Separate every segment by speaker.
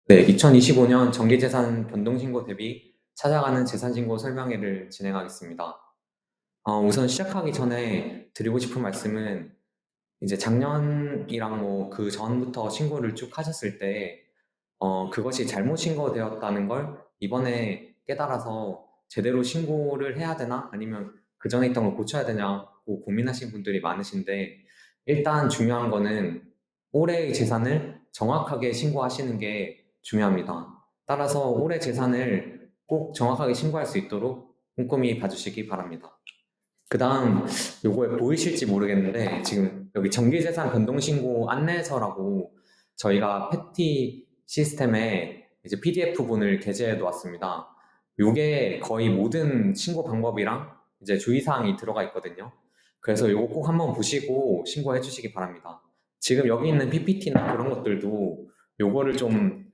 Speaker 1: 네, 2025년 정기재산 변동신고 대비 찾아가는 재산신고 설명회를 진행하겠습니다. 우선 시작하기 전에 드리고 싶은 말씀은 이제 작년이랑 뭐 그 전부터 신고를 쭉 하셨을 때 그것이 잘못 신고되었다는 걸 이번에 깨달아서 제대로 신고를 해야 되나 아니면 그 전에 있던 걸 고쳐야 되냐고 고민하신 분들이 많으신데 일단 중요한 거는 올해의 재산을 정확하게 신고하시는 게 중요합니다. 따라서 올해 재산을 꼭 정확하게 신고할 수 있도록 꼼꼼히 봐주시기 바랍니다. 그 다음 요거에 보이실지 모르겠는데 지금 여기 정기재산 변동신고 안내서라고 저희가 패티 시스템에 이제 PDF본을 게재해 놓았습니다. 요게 거의 모든 신고 방법이랑 이제 주의사항이 들어가 있거든요. 그래서 요거 꼭 한번 보시고 신고해 주시기 바랍니다. 지금 여기 있는 PPT나 그런 것들도 요거를 좀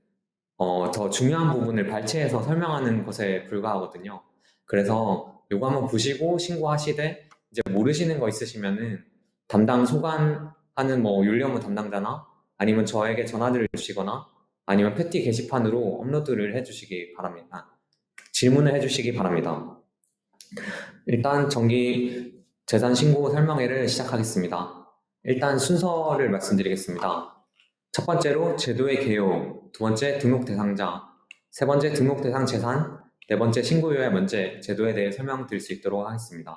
Speaker 1: 더 중요한 부분을 발췌해서 설명하는 것에 불과하거든요. 그래서 요거 한번 보시고 신고하시되 이제 모르시는 거 있으시면은 담당 소관하는 뭐 윤리업무 담당자나 아니면 저에게 전화를 주시거나 아니면 패티 게시판으로 업로드를 해주시기 바랍니다. 질문을 해주시기 바랍니다. 일단 정기 재산 신고 설명회를 시작하겠습니다. 일단 순서를 말씀드리겠습니다. 첫 번째로 제도의 개요, 두 번째 등록 대상자, 세 번째 등록 대상 재산, 네 번째 신고유예 면제, 제도에 대해 설명드릴 수 있도록 하겠습니다.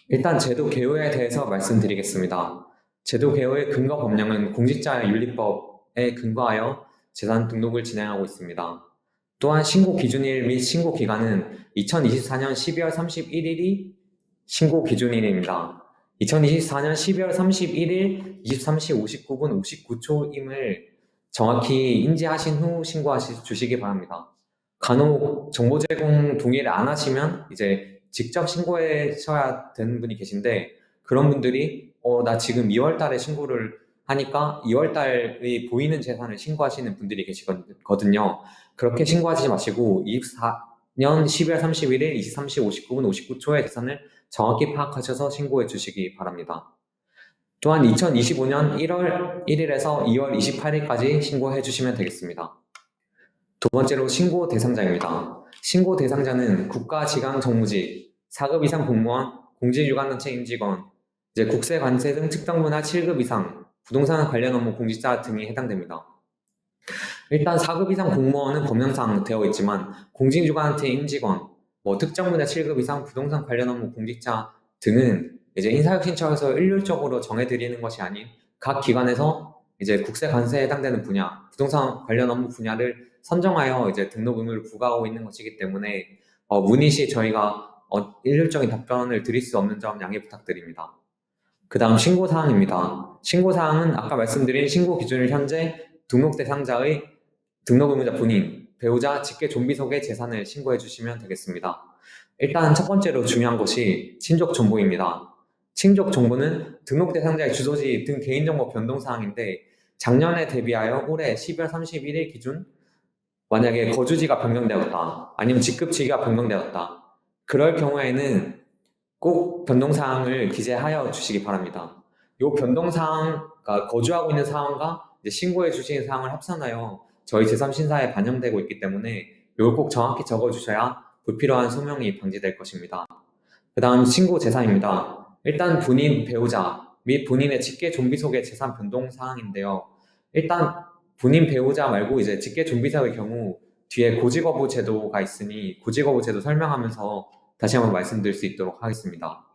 Speaker 1: 일단 제도 개요에 대해서 말씀드리겠습니다. 제도 개요의 근거 법령은 공직자윤리법에 근거하여 재산 등록을 진행하고 있습니다. 또한 신고 기준일 및 신고 기간은 2024년 12월 31일이 신고 기준일입니다. 2024년 12월 31일 23시 59분 59초임을 정확히 인지하신 후 주시기 바랍니다. 간혹 정보 제공 동의를 안 하시면 이제 직접 신고하셔야 되는 분이 계신데 그런 분들이 나 지금 2월 달에 신고를 하니까 2월 달이 보이는 재산을 신고하시는 분들이 계시거든요. 그렇게 신고하지 마시고 24년 12월 31일 23시 59분 59초의 재산을 정확히 파악하셔서 신고해 주시기 바랍니다. 또한 2025년 1월 1일에서 2월 28일까지 신고해 주시면 되겠습니다. 두 번째로 신고 대상자입니다. 신고 대상자는 국가지방정부직, 4급 이상 공무원, 공직유관단체 임직원, 이제 국세, 관세 등 특정분야 7급 이상, 부동산 관련 업무 공직자 등이 해당됩니다. 일단 4급 이상 공무원은 법령상 되어 있지만 공직유관단체 임직원, 뭐 특정 분야 7급 이상 부동산 관련 업무 공직자 등은 이제 인사혁신처에서 일률적으로 정해드리는 것이 아닌 각 기관에서 이제 국세 관세에 해당되는 분야, 부동산 관련 업무 분야를 선정하여 이제 등록 의무를 부과하고 있는 것이기 때문에 문의 시 저희가 일률적인 답변을 드릴 수 없는 점 양해 부탁드립니다. 그 다음 신고사항입니다. 신고사항은 아까 말씀드린 신고 기준일 현재 등록 대상자의 등록 의무자 본인, 배우자, 직계 좀비 속의 재산을 신고해 주시면 되겠습니다. 일단 첫 번째로 중요한 것이 친족 정보입니다. 친족 정보는 등록 대상자의 주소지 등 개인정보 변동사항인데 작년에 대비하여 올해 12월 31일 기준 만약에 거주지가 변경되었다, 아니면 직급지기가 변경되었다, 그럴 경우에는 꼭 변동사항을 기재하여 주시기 바랍니다. 이 변동사항, 그러니까 거주하고 있는 사항과 이제 신고해 주시는 사항을 합산하여 저희 제3신사에 반영되고 있기 때문에 이걸 꼭 정확히 적어주셔야 불필요한 소명이 방지될 것입니다. 그 다음 신고 재산입니다. 일단 본인 배우자 및 본인의 직계 좀비 속의 재산 변동 사항인데요. 일단 본인 배우자 말고 이제 직계 좀비사의 경우 뒤에 고지거부 제도가 있으니 고지거부 제도 설명하면서 다시 한번 말씀드릴 수 있도록 하겠습니다.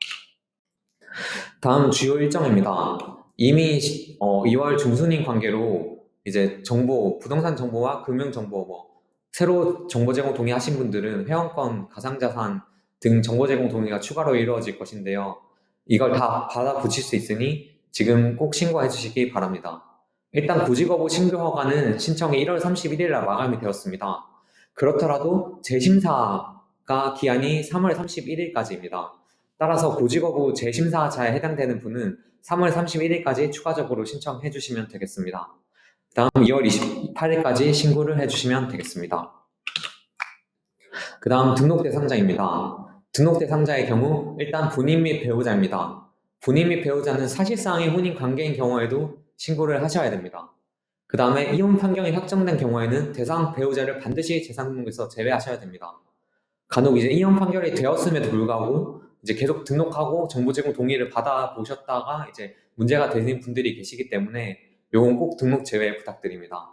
Speaker 1: 다음 주요 일정입니다. 이미 2월 중순인 관계로 이제 정보, 부동산 정보와 금융 정보, 새로 정보 제공 동의하신 분들은 회원권, 가상자산 등 정보 제공 동의가 추가로 이루어질 것인데요. 이걸 다 받아 붙일 수 있으니 지금 꼭 신고해 주시기 바랍니다. 일단 고지거부 신규 허가는 신청이 1월 31일 날 마감이 되었습니다. 그렇더라도 재심사가 기한이 3월 31일까지입니다. 따라서 고지거부 재심사자에 해당되는 분은 3월 31일까지 추가적으로 신청해 주시면 되겠습니다. 다음 2월 28일까지 신고를 해주시면 되겠습니다. 그 다음 등록 대상자입니다. 등록 대상자의 경우 일단 본인 및 배우자입니다. 본인 및 배우자는 사실상의 혼인 관계인 경우에도 신고를 하셔야 됩니다. 그 다음에 이혼 판결이 확정된 경우에는 대상 배우자를 반드시 재산 등록에서 제외하셔야 됩니다. 간혹 이제 이혼 판결이 되었음에도 불구하고 이제 계속 등록하고 정보 제공 동의를 받아 보셨다가 이제 문제가 되는 분들이 계시기 때문에 요건 꼭 등록 제외 부탁드립니다.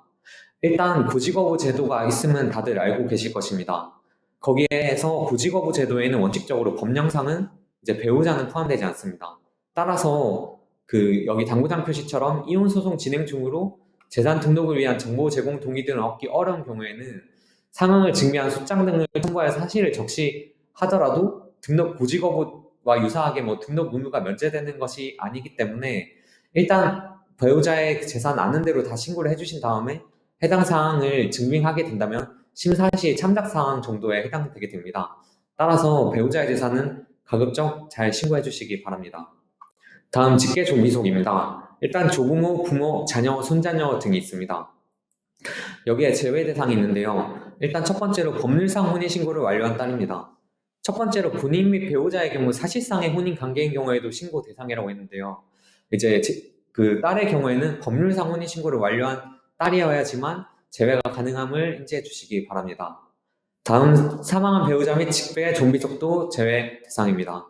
Speaker 1: 일단 고지거부 제도가 있으면 다들 알고 계실 것입니다. 거기에서 고지거부 제도에는 원칙적으로 법령상은 이제 배우자는 포함되지 않습니다. 따라서 그 여기 당구장 표시처럼 이혼 소송 진행 중으로 재산 등록을 위한 정보 제공 동의 등을 얻기 어려운 경우에는 상황을 증명한 소장 등을 첨부하여 사실을 적시하더라도 등록 고지 거부와 유사하게 뭐 등록 의무가 면제되는 것이 아니기 때문에 일단 배우자의 재산 아는 대로 다 신고를 해주신 다음에 해당 사항을 증명하게 된다면 심사 시 참작 사항 정도에 해당되게 됩니다. 따라서 배우자의 재산은 가급적 잘 신고해 주시기 바랍니다. 다음 직계 존비속입니다. 일단 조부모, 부모, 자녀, 손자녀 등이 있습니다. 여기에 제외 대상이 있는데요. 일단 첫 번째로 법률상 혼인신고를 완료한 딸입니다. 첫 번째로 본인 및 배우자의 경우 사실상의 혼인 관계인 경우에도 신고 대상이라고 했는데요. 이제 그 딸의 경우에는 법률상 혼인신고를 완료한 딸이어야지만 제외가 가능함을 인지해 주시기 바랍니다. 다음 사망한 배우자 및 직계 존비속도 제외 대상입니다.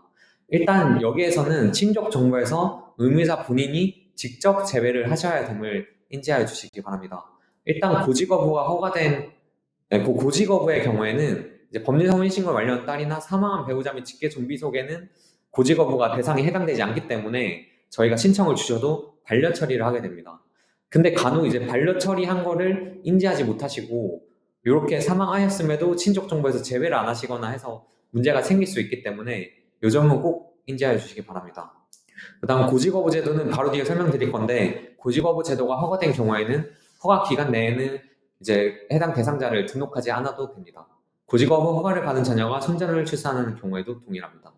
Speaker 1: 일단 여기에서는 친족 정보에서 의무자 본인이 직접 제외를 하셔야 됨을 인지하여 주시기 바랍니다. 일단 고지 거부가 허가된 고지 거부의 경우에는 이제 법률상 혼인신고를 완료한 딸이나 사망한 배우자 및 직계 존비속에는 고지 거부가 대상에 해당되지 않기 때문에 저희가 신청을 주셔도 반려 처리를 하게 됩니다. 근데 간혹 이제 반려 처리한 거를 인지하지 못하시고 이렇게 사망하였음에도 친족 정보에서 제외를 안 하시거나 해서 문제가 생길 수 있기 때문에 이 점은 꼭 인지하여 주시기 바랍니다. 그 다음 고지거부 제도는 바로 뒤에 설명드릴 건데 고지거부 제도가 허가된 경우에는 허가 기간 내에는 이제 해당 대상자를 등록하지 않아도 됩니다. 고지거부 허가를 받은 자녀가 손자를 출산하는 경우에도 동일합니다.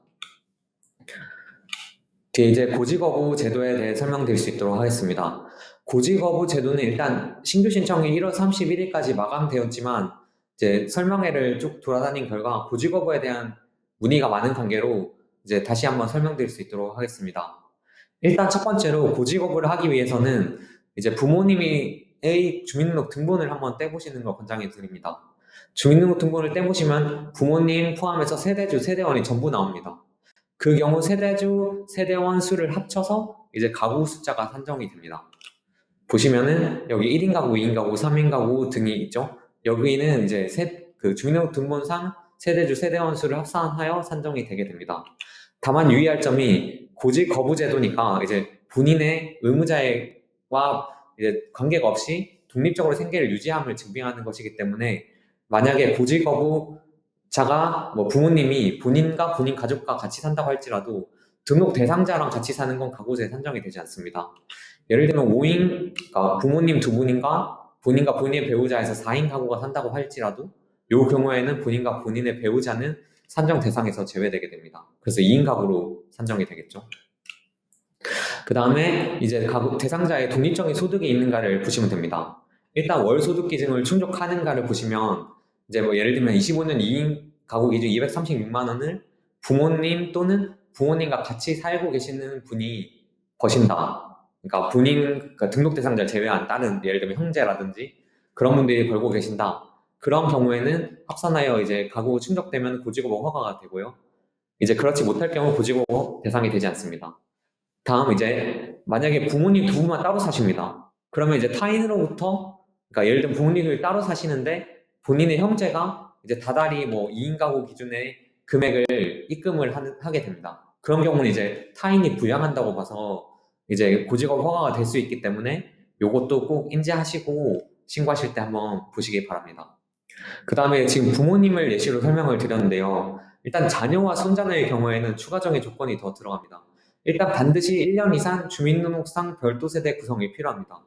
Speaker 1: 뒤에 이제 고지거부 제도에 대해 설명드릴 수 있도록 하겠습니다. 고지거부 제도는 일단 신규 신청이 1월 31일까지 마감되었지만 이제 설명회를 쭉 돌아다닌 결과 고지거부에 대한 문의가 많은 관계로 이제 다시 한번 설명드릴 수 있도록 하겠습니다. 일단 첫 번째로 고지거부를 하기 위해서는 이제 부모님의 주민등록 등본을 한번 떼보시는 걸 권장해 드립니다. 주민등록 등본을 떼보시면 부모님 포함해서 세대주, 세대원이 전부 나옵니다. 그 경우 세대주, 세대원 수를 합쳐서 이제 가구 숫자가 산정이 됩니다. 보시면은 여기 1인 가구, 2인 가구, 3인 가구 등이 있죠. 여기는 이제 그 주민등록 등본상 세대주, 세대원 수를 합산하여 산정이 되게 됩니다. 다만 유의할 점이 고지 거부 제도니까 이제 본인의 의무자와 이제 관계가 없이 독립적으로 생계를 유지함을 증빙하는 것이기 때문에 만약에 고지 거부자가 뭐 부모님이 본인과 본인 가족과 같이 산다고 할지라도 등록 대상자랑 같이 사는 건 가구제에 산정이 되지 않습니다. 예를 들면 5인, 그러니까 부모님 두 분인가 본인과 본인의 배우자에서 4인 가구가 산다고 할지라도 이 경우에는 본인과 본인의 배우자는 산정 대상에서 제외되게 됩니다. 그래서 2인 가구로 산정이 되겠죠. 그 다음에 이제 가구 대상자의 독립적인 소득이 있는가를 보시면 됩니다. 일단 월 소득 기준을 충족하는가를 보시면 이제 뭐 예를 들면 25년 2인 가구 기준 236만 원을 부모님 또는 부모님과 같이 살고 계시는 분이 버신다. 그러니까 그러니까 등록 대상자를 제외한 다른 예를 들면 형제라든지 그런 분들이 벌고 계신다. 그런 경우에는 합산하여 이제 가구 충족되면 고지고보 허가가 되고요. 이제 그렇지 못할 경우 고지고보 대상이 되지 않습니다. 다음 이제 만약에 부모님 두 분만 따로 사십니다. 그러면 이제 타인으로부터 그러니까 예를 들면 부모님을 따로 사시는데 본인의 형제가 이제 다달이 뭐 2인 가구 기준의 금액을 입금을 하게 됩니다. 그런 경우는 이제 타인이 부양한다고 봐서 이제 고지고보 허가가 될 수 있기 때문에 이것도 꼭 인지하시고 신고하실 때 한번 보시기 바랍니다. 그 다음에 지금 부모님을 예시로 설명을 드렸는데요. 일단 자녀와 손자녀의 경우에는 추가적인 조건이 더 들어갑니다. 일단 반드시 1년 이상 주민등록상 별도 세대 구성이 필요합니다.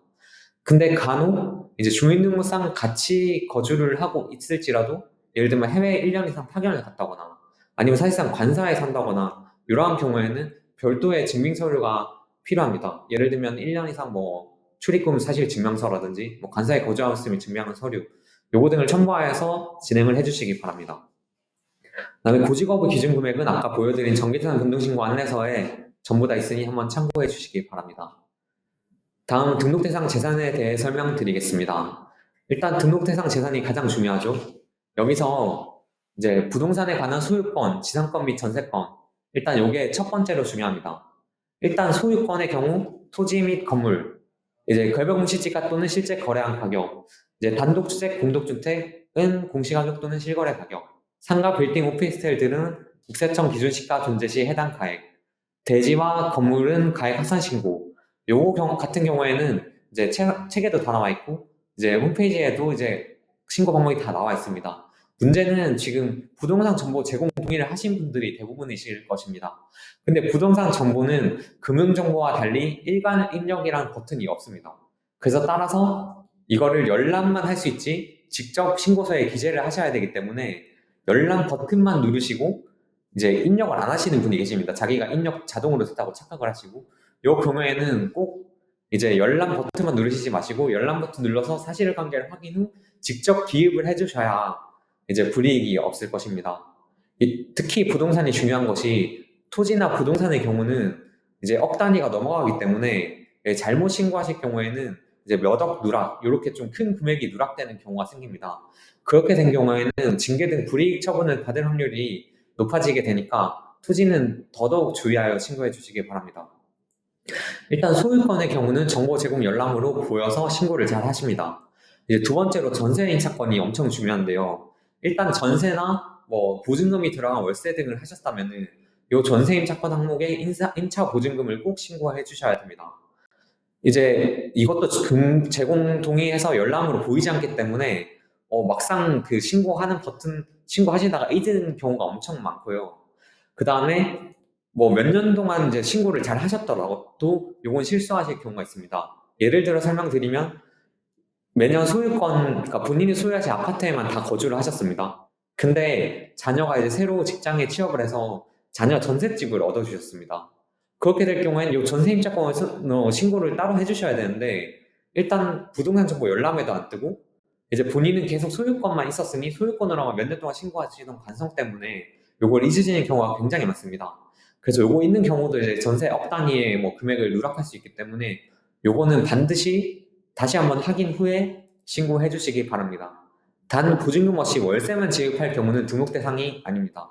Speaker 1: 근데 간혹 이제 주민등록상 같이 거주를 하고 있을지라도 예를 들면 해외에 1년 이상 파견을 갔다거나 아니면 사실상 관사에 산다거나 이러한 경우에는 별도의 증빙서류가 필요합니다. 예를 들면 1년 이상 뭐 출입금 사실 증명서라든지 뭐 관사에 거주하였음을 증명하는 서류 요거 등을 첨부하여서 진행을 해주시기 바랍니다. 그다음에 고지거부 기준 금액은 아까 보여드린 정기자산 변동신고 안내서에 전부 다 있으니 한번 참고해 주시기 바랍니다. 다음 등록 대상 재산에 대해 설명드리겠습니다. 일단 등록 대상 재산이 가장 중요하죠. 여기서 이제 부동산에 관한 소유권, 지상권 및 전세권. 일단 이게 첫 번째로 중요합니다. 일단 소유권의 경우 토지 및 건물, 이제 결별 공시지가 또는 실제 거래한 가격, 이제 단독주택, 공동주택은 공시가격 또는 실거래 가격, 상가, 빌딩, 오피스텔들은 국세청 기준 시가 존재 시 해당 가액, 대지와 건물은 가액 합산 신고. 같은 경우에는 이제 책에도 다 나와 있고 이제 홈페이지에도 이제 신고 방법이 다 나와 있습니다. 문제는 지금 부동산 정보 제공 동의를 하신 분들이 대부분이실 것입니다. 근데 부동산 정보는 금융정보와 달리 일괄 입력이라는 버튼이 없습니다. 그래서 따라서 이거를 열람만 할 수 있지 직접 신고서에 기재를 하셔야 되기 때문에 열람 버튼만 누르시고 이제 입력을 안 하시는 분이 계십니다. 자기가 입력 자동으로 됐다고 착각을 하시고 요 경우에는 꼭 이제 열람 버튼만 누르시지 마시고 열람 버튼 눌러서 사실관계를 확인 후 직접 기입을 해주셔야 이제 불이익이 없을 것입니다. 특히 부동산이 중요한 것이 토지나 부동산의 경우는 이제 억 단위가 넘어가기 때문에 잘못 신고하실 경우에는 이제 몇 억 누락 이렇게 좀 큰 금액이 누락되는 경우가 생깁니다. 그렇게 된 경우에는 징계 등 불이익 처분을 받을 확률이 높아지게 되니까 토지는 더더욱 주의하여 신고해 주시기 바랍니다. 일단 소유권의 경우는 정보 제공 열람으로 보여서 신고를 잘 하십니다. 이제 두 번째로 전세 임차권이 엄청 중요한데요. 일단 전세나 뭐 보증금이 들어간 월세 등을 하셨다면은 이 전세 임차권 항목에 임차 보증금을 꼭 신고해 주셔야 됩니다. 이제 이것도 제공 동의해서 열람으로 보이지 않기 때문에 막상 그 신고하는 버튼 신고하시다가 잊은 경우가 엄청 많고요. 그 다음에 뭐 몇 년 동안 이제 신고를 잘 하셨더라도 요건 실수하실 경우가 있습니다. 예를 들어 설명드리면 매년 소유권, 그러니까 본인이 소유하신 아파트에만 다 거주를 하셨습니다. 근데 자녀가 이제 새로 직장에 취업을 해서 자녀 전셋집을 얻어주셨습니다. 그렇게 될 경우에는 이 전세임차권 신고를 따로 해주셔야 되는데 일단 부동산 정보 열람에도 안 뜨고 이제 본인은 계속 소유권만 있었으니 소유권으로만 몇 년 동안 신고하시던 관성 때문에 요걸 잊으시는 경우가 굉장히 많습니다. 그래서 요거 있는 경우도 이제 전세 억 단위의 뭐 금액을 누락할 수 있기 때문에 요거는 반드시 다시 한번 확인 후에 신고해 주시기 바랍니다. 단 보증금 없이 월세만 지급할 경우는 등록 대상이 아닙니다.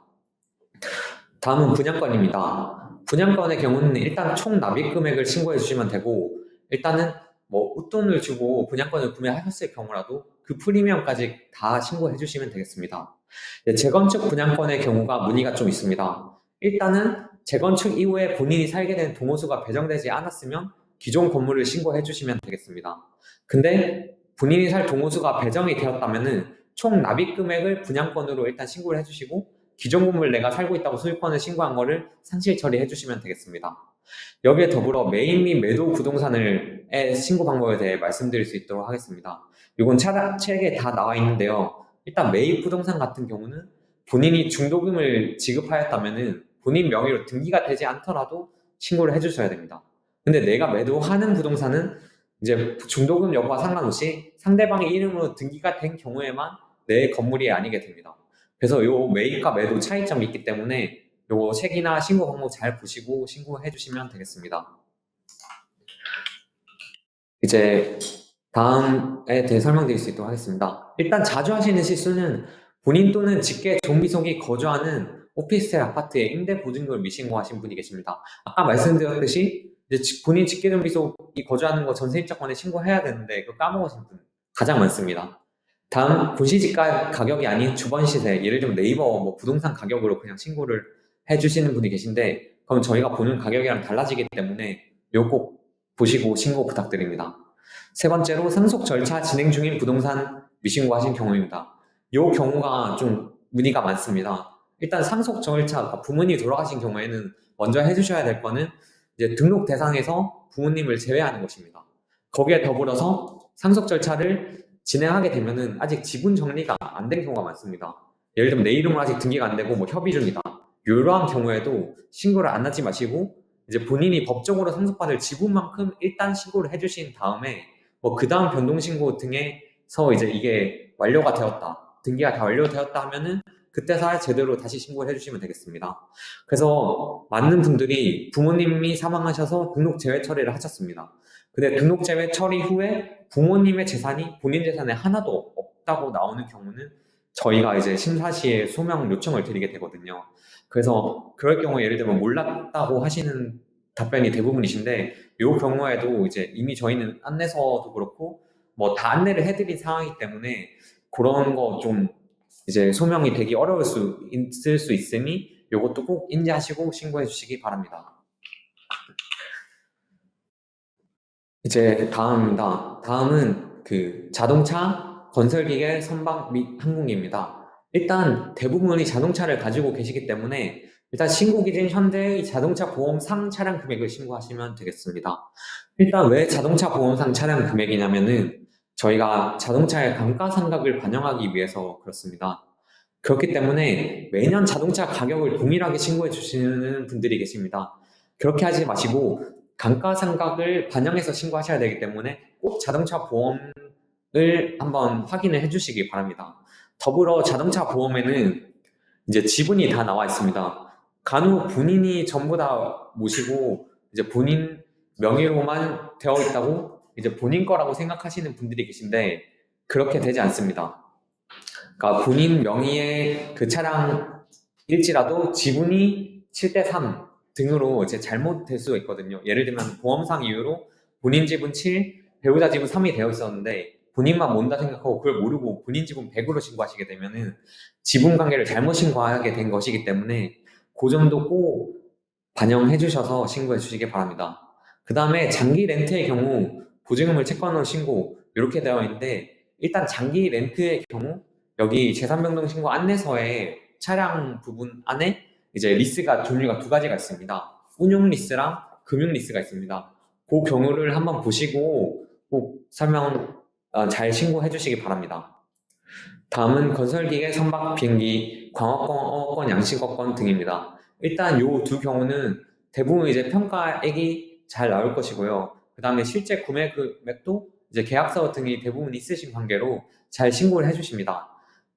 Speaker 1: 다음은 분양권입니다. 분양권의 경우는 일단 총 납입 금액을 신고해 주시면 되고 일단은 뭐 웃돈을 주고 분양권을 구매하셨을 경우라도 그 프리미엄까지 다 신고해 주시면 되겠습니다. 재건축 분양권의 경우가 문의가 좀 있습니다. 일단은 재건축 이후에 본인이 살게 된 동호수가 배정되지 않았으면 기존 건물을 신고해 주시면 되겠습니다. 근데 본인이 살 동호수가 배정이 되었다면은 총 납입 금액을 분양권으로 일단 신고를 해주시고 기존 건물 내가 살고 있다고 소유권을 신고한 거를 상실 처리해 주시면 되겠습니다. 여기에 더불어 매입 및 매도 부동산의 신고 방법에 대해 말씀드릴 수 있도록 하겠습니다. 이건 책에 다 나와 있는데요. 일단 매입 부동산 같은 경우는 본인이 중도금을 지급하였다면 본인 명의로 등기가 되지 않더라도 신고를 해주셔야 됩니다. 근데 내가 매도하는 부동산은 이제 중도금 여부와 상관없이 상대방의 이름으로 등기가 된 경우에만 내 건물이 아니게 됩니다. 그래서 요 매입과 매도 차이점이 있기 때문에 요 책이나 신고 방법 잘 보시고 신고해 주시면 되겠습니다. 이제 다음에 대해 설명드릴 수 있도록 하겠습니다. 일단 자주 하시는 실수는 본인 또는 직계 존비속이 거주하는 오피스텔 아파트에 임대 보증금을 미신고하신 분이 계십니다. 아까 말씀드렸듯이 이제 본인 직계 존비속이 거주하는 거 전세입자권에 신고해야 되는데 그거 까먹으신 분 가장 많습니다. 다음 분시지가 가격이 아닌 주번 시세, 예를 들면 네이버 뭐 부동산 가격으로 그냥 신고를 해주시는 분이 계신데 그럼 저희가 보는 가격이랑 달라지기 때문에 이거 꼭 보시고 신고 부탁드립니다. 세 번째로 상속 절차 진행 중인 부동산 미신고하신 경우입니다. 이 경우가 좀 문의가 많습니다. 일단 상속 절차, 그러니까 부모님이 돌아가신 경우에는 먼저 해주셔야 될 거는 이제 등록 대상에서 부모님을 제외하는 것입니다. 거기에 더불어서 상속 절차를 진행하게 되면은 아직 지분 정리가 안 된 경우가 많습니다. 예를 들면 내 이름으로 아직 등기가 안 되고 뭐 협의 중이다. 이러한 경우에도 신고를 안 하지 마시고 이제 본인이 법적으로 상속받을 지분만큼 일단 신고를 해주신 다음에 뭐 그 다음 변동신고 등에서 이제 이게 완료가 되었다, 등기가 다 완료되었다 하면은 그때서야 제대로 다시 신고를 해주시면 되겠습니다. 그래서 많은 분들이 부모님이 사망하셔서 등록 제외 처리를 하셨습니다. 근데 등록 제외 처리 후에 부모님의 재산이 본인 재산에 하나도 없다고 나오는 경우는 저희가 이제 심사 시에 소명 요청을 드리게 되거든요. 그래서 그럴 경우에 예를 들면 몰랐다고 하시는 답변이 대부분이신데, 이 경우에도 이제 이미 저희는 안내서도 그렇고 뭐 다 안내를 해드린 상황이기 때문에 그런 거 좀 이제 소명이 되기 어려울 수 있을 수 있으니 이것도 꼭 인지하시고 신고해 주시기 바랍니다. 이제 다음입니다. 다음은 그 자동차, 건설기계, 선박 및 항공기입니다. 일단 대부분이 자동차를 가지고 계시기 때문에 일단 신고 기준 현재의 자동차 보험상 차량 금액을 신고하시면 되겠습니다. 일단 왜 자동차 보험상 차량 금액이냐면은 저희가 자동차의 감가상각을 반영하기 위해서 그렇습니다. 그렇기 때문에 매년 자동차 가격을 동일하게 신고해 주시는 분들이 계십니다. 그렇게 하지 마시고 감가상각을 반영해서 신고하셔야 되기 때문에 꼭 자동차 보험을 한번 확인을 해주시기 바랍니다. 더불어 자동차 보험에는 이제 지분이 다 나와 있습니다. 간혹 본인이 전부 다 모시고 이제 본인 명의로만 되어 있다고 이제 본인 거라고 생각하시는 분들이 계신데, 그렇게 되지 않습니다. 그러니까 본인 명의의 그 차량일지라도 지분이 7대3 등으로 이제 잘못될 수가 있거든요. 예를 들면 보험상 이유로 본인 지분 7, 배우자 지분 3이 되어 있었는데 본인만 몬다 생각하고 그걸 모르고 본인 지분 100으로 신고하시게 되면은 지분 관계를 잘못 신고하게 된 것이기 때문에 그 점도 꼭 반영해 주셔서 신고해 주시기 바랍니다. 그 다음에 장기 렌트의 경우 보증금을 채권으로 신고 이렇게 되어 있는데, 일단 장기 렌트의 경우 여기 재산변동 신고 안내서에 차량 부분 안에 이제 리스가 종류가 두 가지가 있습니다. 운용 리스랑 금융 리스가 있습니다. 그 경우를 한번 보시고 꼭 설명 잘 신고해 주시기 바랍니다. 다음은 건설기계, 선박, 비행기, 광업권, 어업권, 양식업권 등입니다. 일단 이 두 경우는 대부분 이제 평가액이 잘 나올 것이고요. 그 다음에 실제 구매 금액도 이제 계약서 등이 대부분 있으신 관계로 잘 신고를 해주십니다.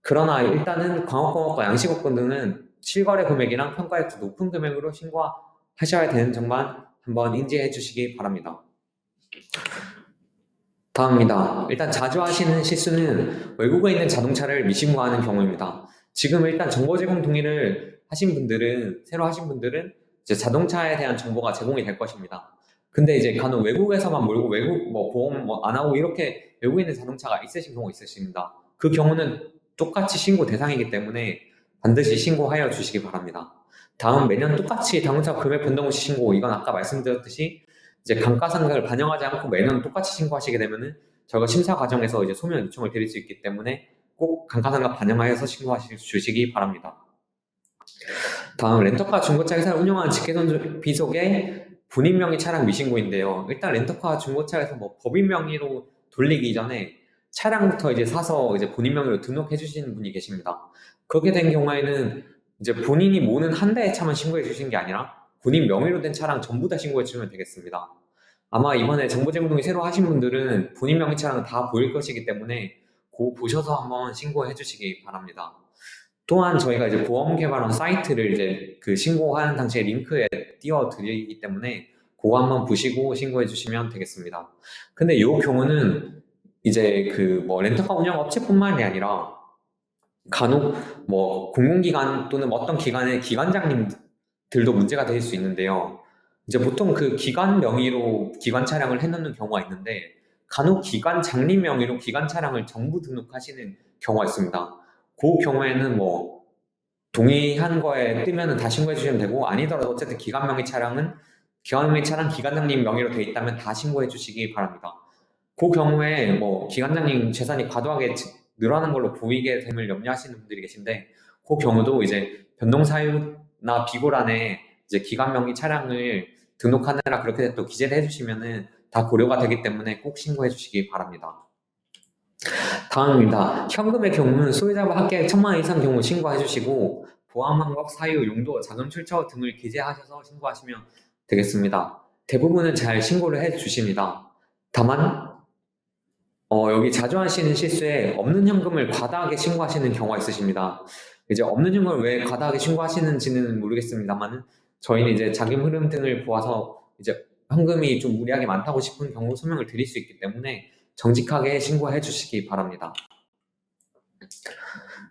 Speaker 1: 그러나 일단은 광업권과 양식업권 등은 실거래 금액이랑 평가액도 높은 금액으로 신고하셔야 되는 점만 한번 인지해 주시기 바랍니다. 다음입니다. 일단 자주 하시는 실수는 외국에 있는 자동차를 미신고하는 경우입니다. 지금 일단 정보 제공 동의를 하신 분들은, 새로 하신 분들은 이제 자동차에 대한 정보가 제공이 될 것입니다. 근데 이제 간혹 외국에서만 몰고 외국 뭐 보험 뭐 안 하고 이렇게 외국에 있는 자동차가 있으신 경우가 있으십니다. 그 경우는 똑같이 신고 대상이기 때문에 반드시 신고하여 주시기 바랍니다. 다음, 매년 똑같이 자동차 금액 변동 시 신고. 이건 아까 말씀드렸듯이 이제 감가상각을 반영하지 않고 매년 똑같이 신고하시게 되면은 저희가 심사 과정에서 이제 소명 요청을 드릴 수 있기 때문에 꼭 감가상각 반영하여서 신고하시 주시기 바랍니다. 다음, 렌터카 중고차 회사를 운영하는 직계손 비속의 본인 명의 차량 미신고인데요. 일단 렌터카 중고차에서 뭐 법인 명의로 돌리기 전에 차량부터 이제 사서 이제 본인 명의로 등록해 주시는 분이 계십니다. 그렇게 된 경우에는 이제 본인이 모는 한 대의 차만 신고해 주시는 게 아니라 본인 명의로 된 차량 전부 다 신고해 주시면 되겠습니다. 아마 이번에 정보 제공동의 새로 하신 분들은 본인 명의 차량은 다 보일 것이기 때문에 그거 보셔서 한번 신고해 주시기 바랍니다. 또한 저희가 이제 보험 개발원 사이트를 이제 그 신고하는 당시에 링크에 띄워 드리기 때문에 그거 한번 보시고 신고해 주시면 되겠습니다. 근데 이 경우는 이제 그 뭐 렌터카 운영 업체뿐만이 아니라 간혹 뭐 공공기관 또는 어떤 기관의 기관장님들도 문제가 될 수 있는데요. 이제 보통 그 기관 명의로 기관 차량을 해놓는 경우가 있는데 간혹 기관 장님 명의로 기관 차량을 정부 등록하시는 경우가 있습니다. 그 경우에는 뭐 동의한 거에 뜨면은 다 신고해 주시면 되고, 아니더라도 어쨌든 기관 명의 차량은 기관 명의 차량 기관장님 명의로 돼 있다면 다 신고해 주시기 바랍니다. 그 경우에 뭐 기관장님 재산이 과도하게 늘어나는 걸로 보이게 됨을 염려하시는 분들이 계신데, 그 경우도 이제 변동 사유나 비고란에 이제 기관 명의 차량을 등록하느라 그렇게 또 기재를 해주시면은 다 고려가 되기 때문에 꼭 신고해 주시기 바랍니다. 다음입니다. 현금의 경우는 소유자와 합계액 1,000만 원 이상 경우 신고해 주시고, 보안 방법, 사유, 용도, 자금 출처 등을 기재하셔서 신고하시면 되겠습니다. 대부분은 잘 신고를 해 주십니다. 다만 여기 자주 하시는 실수에 없는 현금을 과다하게 신고하시는 경우가 있으십니다. 이제 없는 현금을 왜 과다하게 신고하시는지는 모르겠습니다만 저희는 이제 자금 흐름 등을 보아서 이제 현금이 좀 무리하게 많다고 싶은 경우 설명을 드릴 수 있기 때문에 정직하게 신고해 주시기 바랍니다.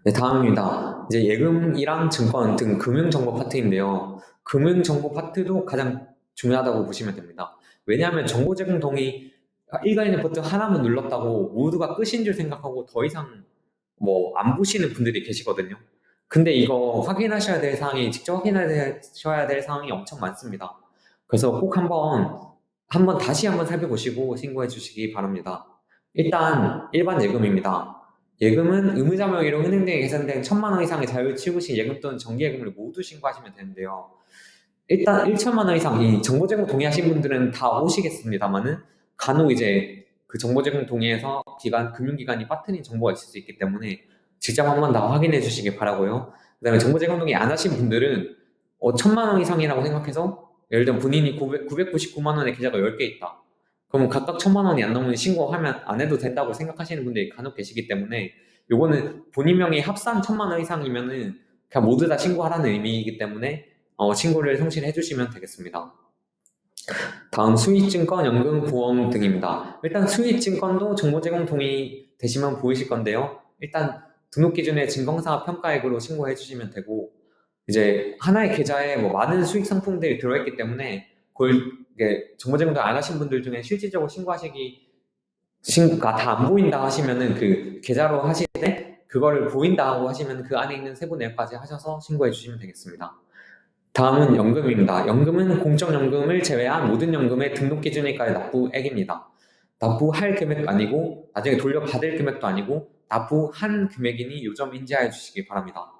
Speaker 1: 네, 다음입니다. 이제 예금이랑 증권 등 금융정보 파트인데요. 금융정보 파트도 가장 중요하다고 보시면 됩니다. 왜냐하면 정보 제공 동의 일괄이는 버튼 하나만 눌렀다고 모두가 끝인 줄 생각하고 더 이상 뭐 안 보시는 분들이 계시거든요. 근데 이거 확인하셔야 될 사항이 직접 확인하셔야 될 사항이 엄청 많습니다. 그래서 꼭 다시 한번 살펴보시고 신고해 주시기 바랍니다. 일단 일반 예금입니다. 예금은 의무자 명의로 은행 등에 계산된 1,000만 원 이상의 자유 취부시 예금 또는 정기예금을 모두 신고하시면 되는데요. 일단 1,000만 원 이상 이 정보 제공 동의하신 분들은 다 오시겠습니다만은 간혹 이제 그 정보 제공 동의에서 금융기관이 빠뜨린 정보가 있을 수 있기 때문에 직접 한번 다 확인해 주시기 바라고요. 그다음에 정보 제공 동의 안 하신 분들은 1,000만 원 이상이라고 생각해서 예를 들면 본인이 999만 원의 계좌가 10개 있다. 그러면 각각 1,000만 원이 안 넘으면 신고하면 안 해도 된다고 생각하시는 분들이 간혹 계시기 때문에 요거는 본인 명의 합산 1,000만 원 이상이면은 그냥 모두 다 신고하라는 의미이기 때문에 신고를 성실히 해주시면 되겠습니다. 다음 수익증권, 연금, 보험 등입니다. 일단 수익증권도 정보 제공 동의 되시면 보이실 건데요. 일단 등록 기준의 증권사 평가액으로 신고해 주시면 되고 이제 하나의 계좌에 뭐 많은 수익 상품들이 들어있기 때문에 그걸 정보 제공도 안 하신 분들 중에 실질적으로 신고가 다 안 보인다 하시면은 그 계좌로 하실 때 그거를 보인다고 하시면 그 안에 있는 세부 내역까지 하셔서 신고해 주시면 되겠습니다. 다음은 연금입니다. 연금은 공적연금을 제외한 모든 연금의 등록 기준일까지 납부액입니다. 납부할 금액 아니고 나중에 돌려받을 금액도 아니고 납부한 금액이니 요점 인지하여 주시기 바랍니다.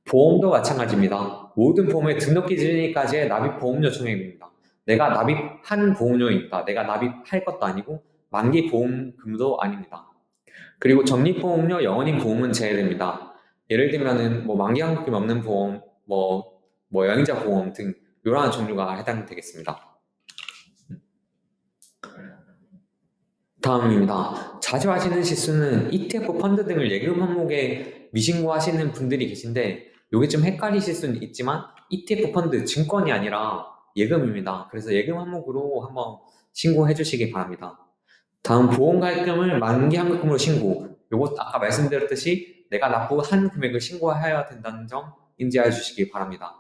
Speaker 1: 보험도 마찬가지입니다. 모든 보험의 등록 기준일까지의 납입 보험료 총액입니다. 내가 납입한 보험료입니다. 내가 납입할 것도 아니고 만기 보험금도 아닙니다. 그리고 적립보험료, 영원인 보험은 제외됩니다. 예를 들면은 뭐 만기 환급금 없는 보험, 뭐 여행자 보험 등 이러한 종류가 해당되겠습니다. 다음입니다. 자주 하시는 실수는 ETF 펀드 등을 예금 항목에 미신고하시는 분들이 계신데 이게 좀 헷갈리실 수는 있지만 ETF 펀드 증권이 아니라 예금입니다. 그래서 예금 항목으로 한번 신고해 주시기 바랍니다. 다음 보험가입금을 만기 환급금으로 신고. 요것 아까 말씀드렸듯이 내가 납부한 금액을 신고해야 된다는 점 인지해 주시기 바랍니다.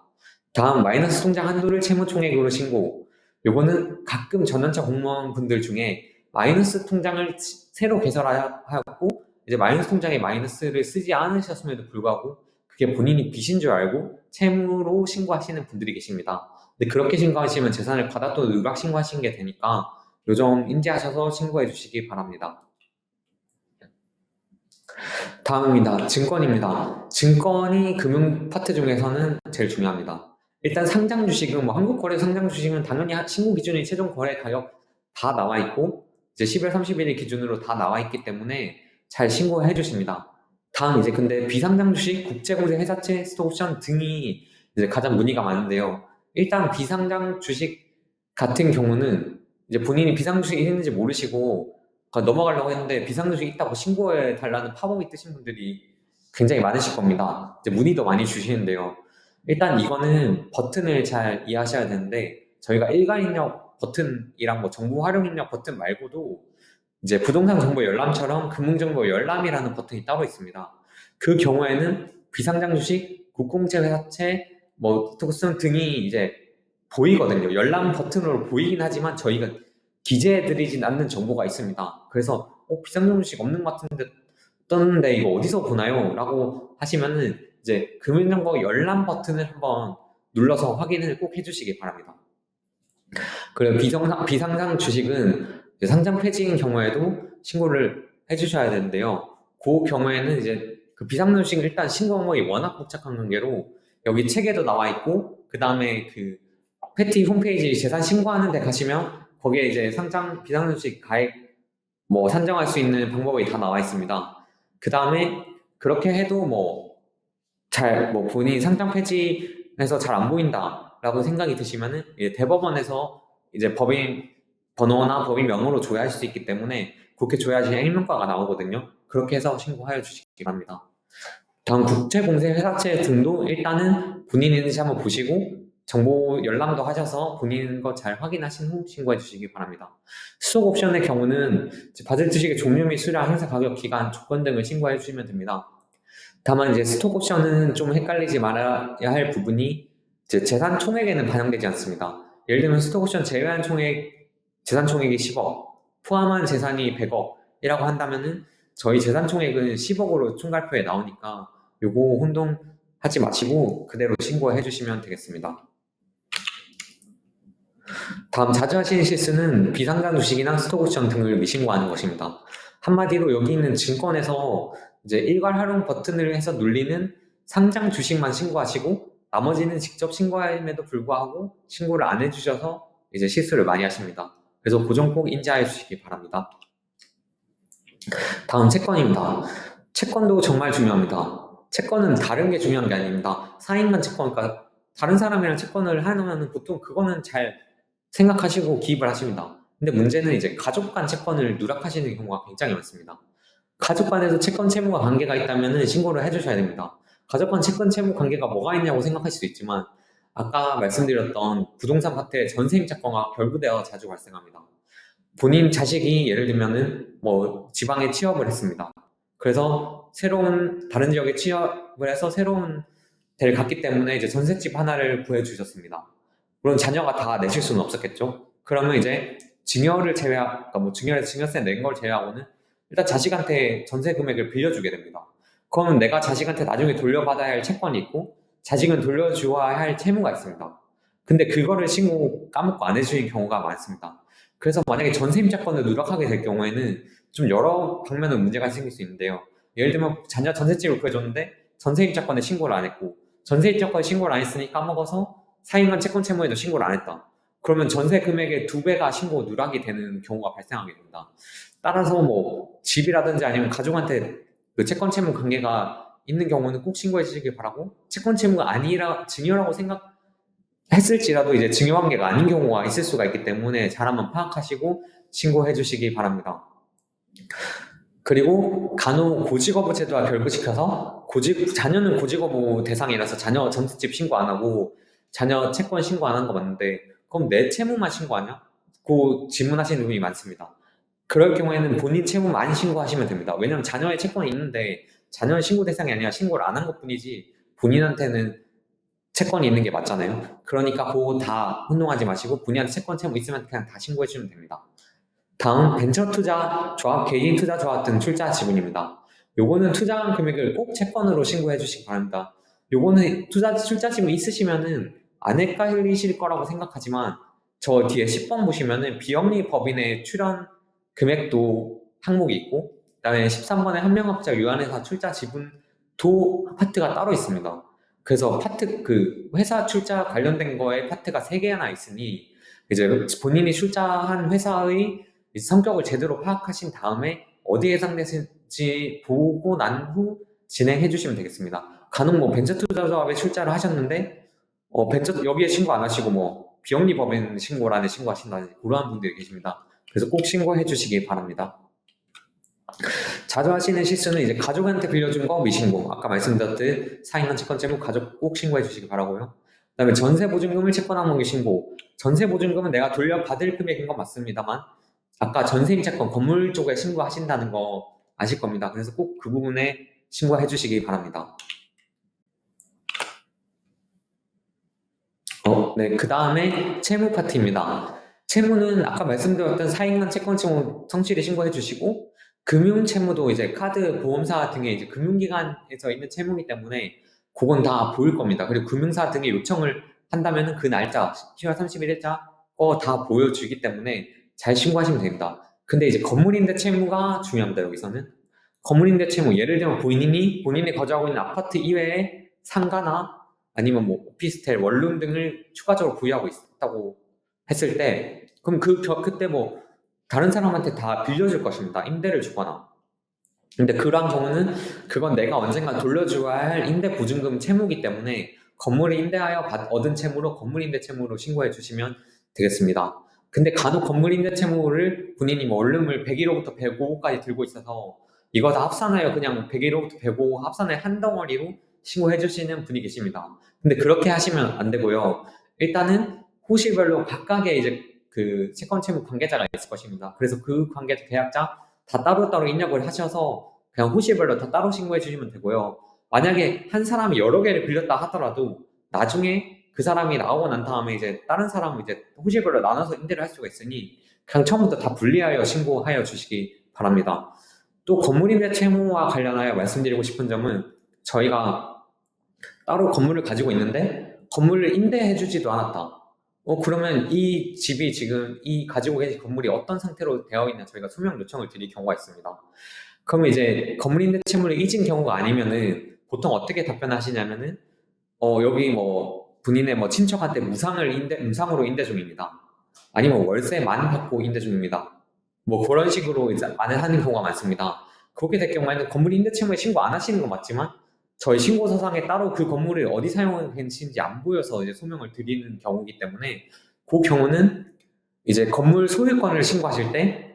Speaker 1: 다음 마이너스 통장 한도를 채무총액으로 신고. 요거는 가끔 전환차 공무원분들 중에 마이너스 통장을 새로 개설하였고 이제 마이너스 통장에 마이너스를 쓰지 않으셨음에도 불구하고 그게 본인이 빚인 줄 알고 채무로 신고하시는 분들이 계십니다. 근데 그렇게 신고하시면 재산을 받았던 누락 신고하신 게 되니까 요점 인지하셔서 신고해 주시기 바랍니다. 다음입니다. 증권입니다. 증권이 금융 파트 중에서는 제일 중요합니다. 일단 상장 주식은 한국거래 상장 주식은 당연히 신고 기준이 최종 거래 가격 다 나와 있고 이제 10월 31일 기준으로 다 나와 있기 때문에 잘 신고해 주십니다. 다음 이제 근데 비상장 주식, 국제공제 회사채, 스톡옵션 등이 이제 가장 문의가 많은데요. 일단 비상장 주식 같은 경우는 이제 본인이 비상장 주식이 있는지 모르시고 넘어가려고 했는데 비상주식 있다고 신고해 달라는 팝업이 뜨신 분들이 굉장히 많으실 겁니다. 이제 문의도 많이 주시는데요. 일단 이거는 버튼을 잘 이해하셔야 되는데 저희가 일괄 입력 버튼이랑 뭐 정보 활용 입력 버튼 말고도 이제 부동산 정보 열람처럼 금융정보 열람이라는 버튼이 따로 있습니다. 그 경우에는 비상장 주식, 국공채 회사채, 스톡슨 등이 이제 보이거든요. 열람 버튼으로 보이긴 하지만 저희가 기재해드리진 않는 정보가 있습니다. 그래서 비상장 주식 없는 것 같은데 떴는데 이거 어디서 보나요? 라고 하시면은 이제 금융정보 열람 버튼을 한번 눌러서 확인을 꼭 해주시기 바랍니다. 그리고 비상장 주식은 상장 폐지인 경우에도 신고를 해주셔야 되는데요. 그 경우에는 이제 그 비상장 주식은 일단 신고 항목이 워낙 복잡한 관계로 여기 책에도 나와 있고 그 다음에 그 패티 홈페이지 재산 신고하는 데 가시면 거기에 이제 비상장 주식 가액 산정할 수 있는 방법이 다 나와 있습니다. 그 다음에 그렇게 해도 본인 상장 폐지해서 잘 안 보인다라고 생각이 드시면은 대법원에서 이제 법인 번호나 법인 명으로 조회할 수 있기 때문에 그렇게 조회하시면 행명과가 나오거든요. 그렇게 해서 신고하여 주시기 바랍니다. 다음 국제공제 회사채 등도 일단은 본인이 있는지 한번 보시고 정보 열람도 하셔서 본인 거 잘 확인하신 후 신고해 주시기 바랍니다. 스톡 옵션의 경우는 받을 주식의 종류 및 수량, 행사 가격, 기간, 조건 등을 신고해 주시면 됩니다. 다만 이제 스톡 옵션은 좀 헷갈리지 말아야 할 부분이 이제 재산 총액에는 반영되지 않습니다. 예를 들면 스톡 옵션 제외한 재산 총액이 10억, 포함한 재산이 100억이라고 한다면은 저희 재산 총액은 10억으로 총괄표에 나오니까 요거 혼동하지 마시고 그대로 신고해 주시면 되겠습니다. 다음 자주 하시는 실수는 비상장 주식이나 스톡 옵션 등을 미신고하는 것입니다. 한마디로 여기 있는 증권에서 이제 일괄 활용 버튼을 해서 눌리는 상장 주식만 신고하시고 나머지는 직접 신고함에도 불구하고 신고를 안 해주셔서 이제 실수를 많이 하십니다. 그래서 그 점 꼭 인지하여 주시기 바랍니다. 다음 채권입니다. 채권도 정말 중요합니다. 채권은 다른 게 중요한 게 아닙니다. 사인만 채권, 그러니까 다른 사람이랑 채권을 하면 보통 그거는 잘 생각하시고 기입을 하십니다. 근데 문제는 이제 가족 간 채권을 누락하시는 경우가 굉장히 많습니다. 가족 간에서 채권 채무가 관계가 있다면 신고를 해주셔야 됩니다. 가족 간 채권 채무 관계가 뭐가 있냐고 생각할 수도 있지만 아까 말씀드렸던 부동산 파트의 전세 임차권과 결부되어 자주 발생합니다. 본인 자식이 예를 들면은 뭐 지방에 취업을 했습니다. 그래서 새로운 다른 지역에 취업을 해서 새로운 데를 갔기 때문에 이제 전셋집 하나를 구해주셨습니다. 물론 자녀가 다 내실 수는 없었겠죠. 그러면 이제 그러니까 뭐 증여에서 증여세 낸 걸 제외하고는 일단 자식한테 전세 금액을 빌려주게 됩니다. 그러면 내가 자식한테 나중에 돌려받아야 할 채권이 있고 자식은 돌려주어야 할 채무가 있습니다. 근데 그거를 신고 까먹고 안 해주는 경우가 많습니다. 그래서 만약에 전세 임차권을 누락하게 될 경우에는 좀 여러 방면으로 문제가 생길 수 있는데요. 예를 들면 자녀 전셋집을 구해줬는데 전세 임차권에 신고를 안 했고 전세 임차권에 신고를 안 했으니 까먹어서 사인간 채권 채무에도 신고를 안 했다. 그러면 전세 금액의 2배가 신고 누락이 되는 경우가 발생하게 됩니다. 따라서 뭐 집이라든지 아니면 가족한테 그 채권 채무 관계가 있는 경우는 꼭 신고해 주시길 바라고, 채권 채무가 아니라 증여라고 생각했을지라도 이제 증여 관계가 아닌 경우가 있을 수가 있기 때문에 잘 한번 파악하시고 신고해 주시기 바랍니다. 그리고 간혹 고지거부 제도와 결부시켜서 자녀는 고지거부 대상이라서 자녀 전셋집 신고 안 하고 자녀 채권 신고 안 한 거 맞는데 그럼 내 채무만 신고하냐? 고 질문하시는 분이 많습니다. 그럴 경우에는 본인 채무만 신고하시면 됩니다. 왜냐하면 자녀의 채권이 있는데 자녀는 신고 대상이 아니라 신고를 안 한 것뿐이지 본인한테는 채권이 있는 게 맞잖아요. 그러니까 그거 다 혼동하지 마시고 본인한테 채권 채무 있으면 그냥 다 신고해 주시면 됩니다. 다음 벤처 투자 조합, 개인 투자 조합 등 출자 지분입니다. 요거는 투자한 금액을 꼭 채권으로 신고해 주시기 바랍니다. 요거는 출자 지분 있으시면은 안 헷갈리실 거라고 생각하지만 저 뒤에 10번 보시면은 비영리 법인의 출연 금액도 항목이 있고 그다음에 13번에 한명업자 유한회사 출자 지분도 파트가 따로 있습니다. 그래서 회사 출자 관련된 거에 파트가 3개나 있으니 이제 본인이 출자한 회사의 성격을 제대로 파악하신 다음에 어디에 해당되는지 보고 난 후 진행해 주시면 되겠습니다. 간혹 뭐 벤처 투자 조합에 출자를 하셨는데 여기에 신고 안 하시고 뭐 비영리 법인 신고란에 신고하신다는 그러한 분들이 계십니다. 그래서 꼭 신고해 주시기 바랍니다. 자주 하시는 실수는 이제 가족한테 빌려준 거 미신고, 아까 말씀드렸듯 사인간 채권 채무 가족 꼭 신고해 주시기 바라고요. 그다음에 전세 보증금을 채권 항목에 신고. 전세 보증금은 내가 돌려받을 금액인 건 맞습니다만 아까 전세 임차권 건물 쪽에 신고하신다는 거 아실 겁니다. 그래서 꼭 그 부분에 신고해 주시기 바랍니다. 네, 그 다음에 채무 파트입니다. 채무는 아까 말씀드렸던 사익만 채권 채무 성실히 신고해 주시고 금융 채무도 이제 카드, 보험사 등의 이제 금융기관에서 있는 채무이기 때문에 그건 다 보일 겁니다. 그리고 금융사 등의 요청을 한다면 그 날짜, 10월 31일자 다 보여주기 때문에 잘 신고하시면 됩니다. 근데 이제 건물임대 채무가 중요합니다. 여기서는 건물임대 채무, 예를 들면 본인이 거주하고 있는 아파트 이외에 상가나 아니면 뭐 오피스텔, 원룸 등을 추가적으로 보유하고 있다고 했을 때 그럼 그때 뭐 다른 사람한테 다 빌려줄 것입니다. 임대를 주거나. 근데 그러한 경우는 그건 내가 언젠가 돌려줘야 할 임대 보증금 채무이기 때문에 건물을 임대하여 얻은 채무로 건물 임대 채무로 신고해 주시면 되겠습니다. 근데 간혹 건물 임대 채무를 본인이 뭐 원룸을 101호부터 105호까지 들고 있어서 이거 다 합산하여 그냥 101호부터 105호 합산해 한 덩어리로 신고해 주시는 분이 계십니다. 근데 그렇게 하시면 안 되고요. 일단은 호실별로 각각의 이제 그 채권 채무 관계자가 있을 것입니다. 그래서 그 관계 계약자 다 따로따로 입력을 하셔서 그냥 호실별로 다 따로 신고해 주시면 되고요. 만약에 한 사람이 여러 개를 빌렸다 하더라도 나중에 그 사람이 나오고 난 다음에 이제 다른 사람은 이제 호실별로 나눠서 임대를 할 수가 있으니 그냥 처음부터 다 분리하여 신고하여 주시기 바랍니다. 또 건물임대 채무와 관련하여 말씀드리고 싶은 점은 저희가 따로 건물을 가지고 있는데 건물을 임대해 주지도 않았다. 그러면 이 집이 지금 이 가지고 계신 건물이 어떤 상태로 되어 있나 저희가 소명 요청을 드릴 경우가 있습니다. 그러면 이제 건물임대 채무를 잊은 경우가 아니면은 보통 어떻게 답변하시냐면은 여기 뭐 본인의 뭐 친척한테 무상으로 임대 중입니다. 아니면 월세만 받고 임대 중입니다. 뭐 그런 식으로 이제 하는 경우가 많습니다. 그렇게 될 경우에는 건물 임대 채무에 신고 안 하시는 건 맞지만 저희 신고서상에 따로 그 건물을 어디 사용하고 계신지 안 보여서 이제 소명을 드리는 경우이기 때문에 그 경우는 이제 건물 소유권을 신고하실 때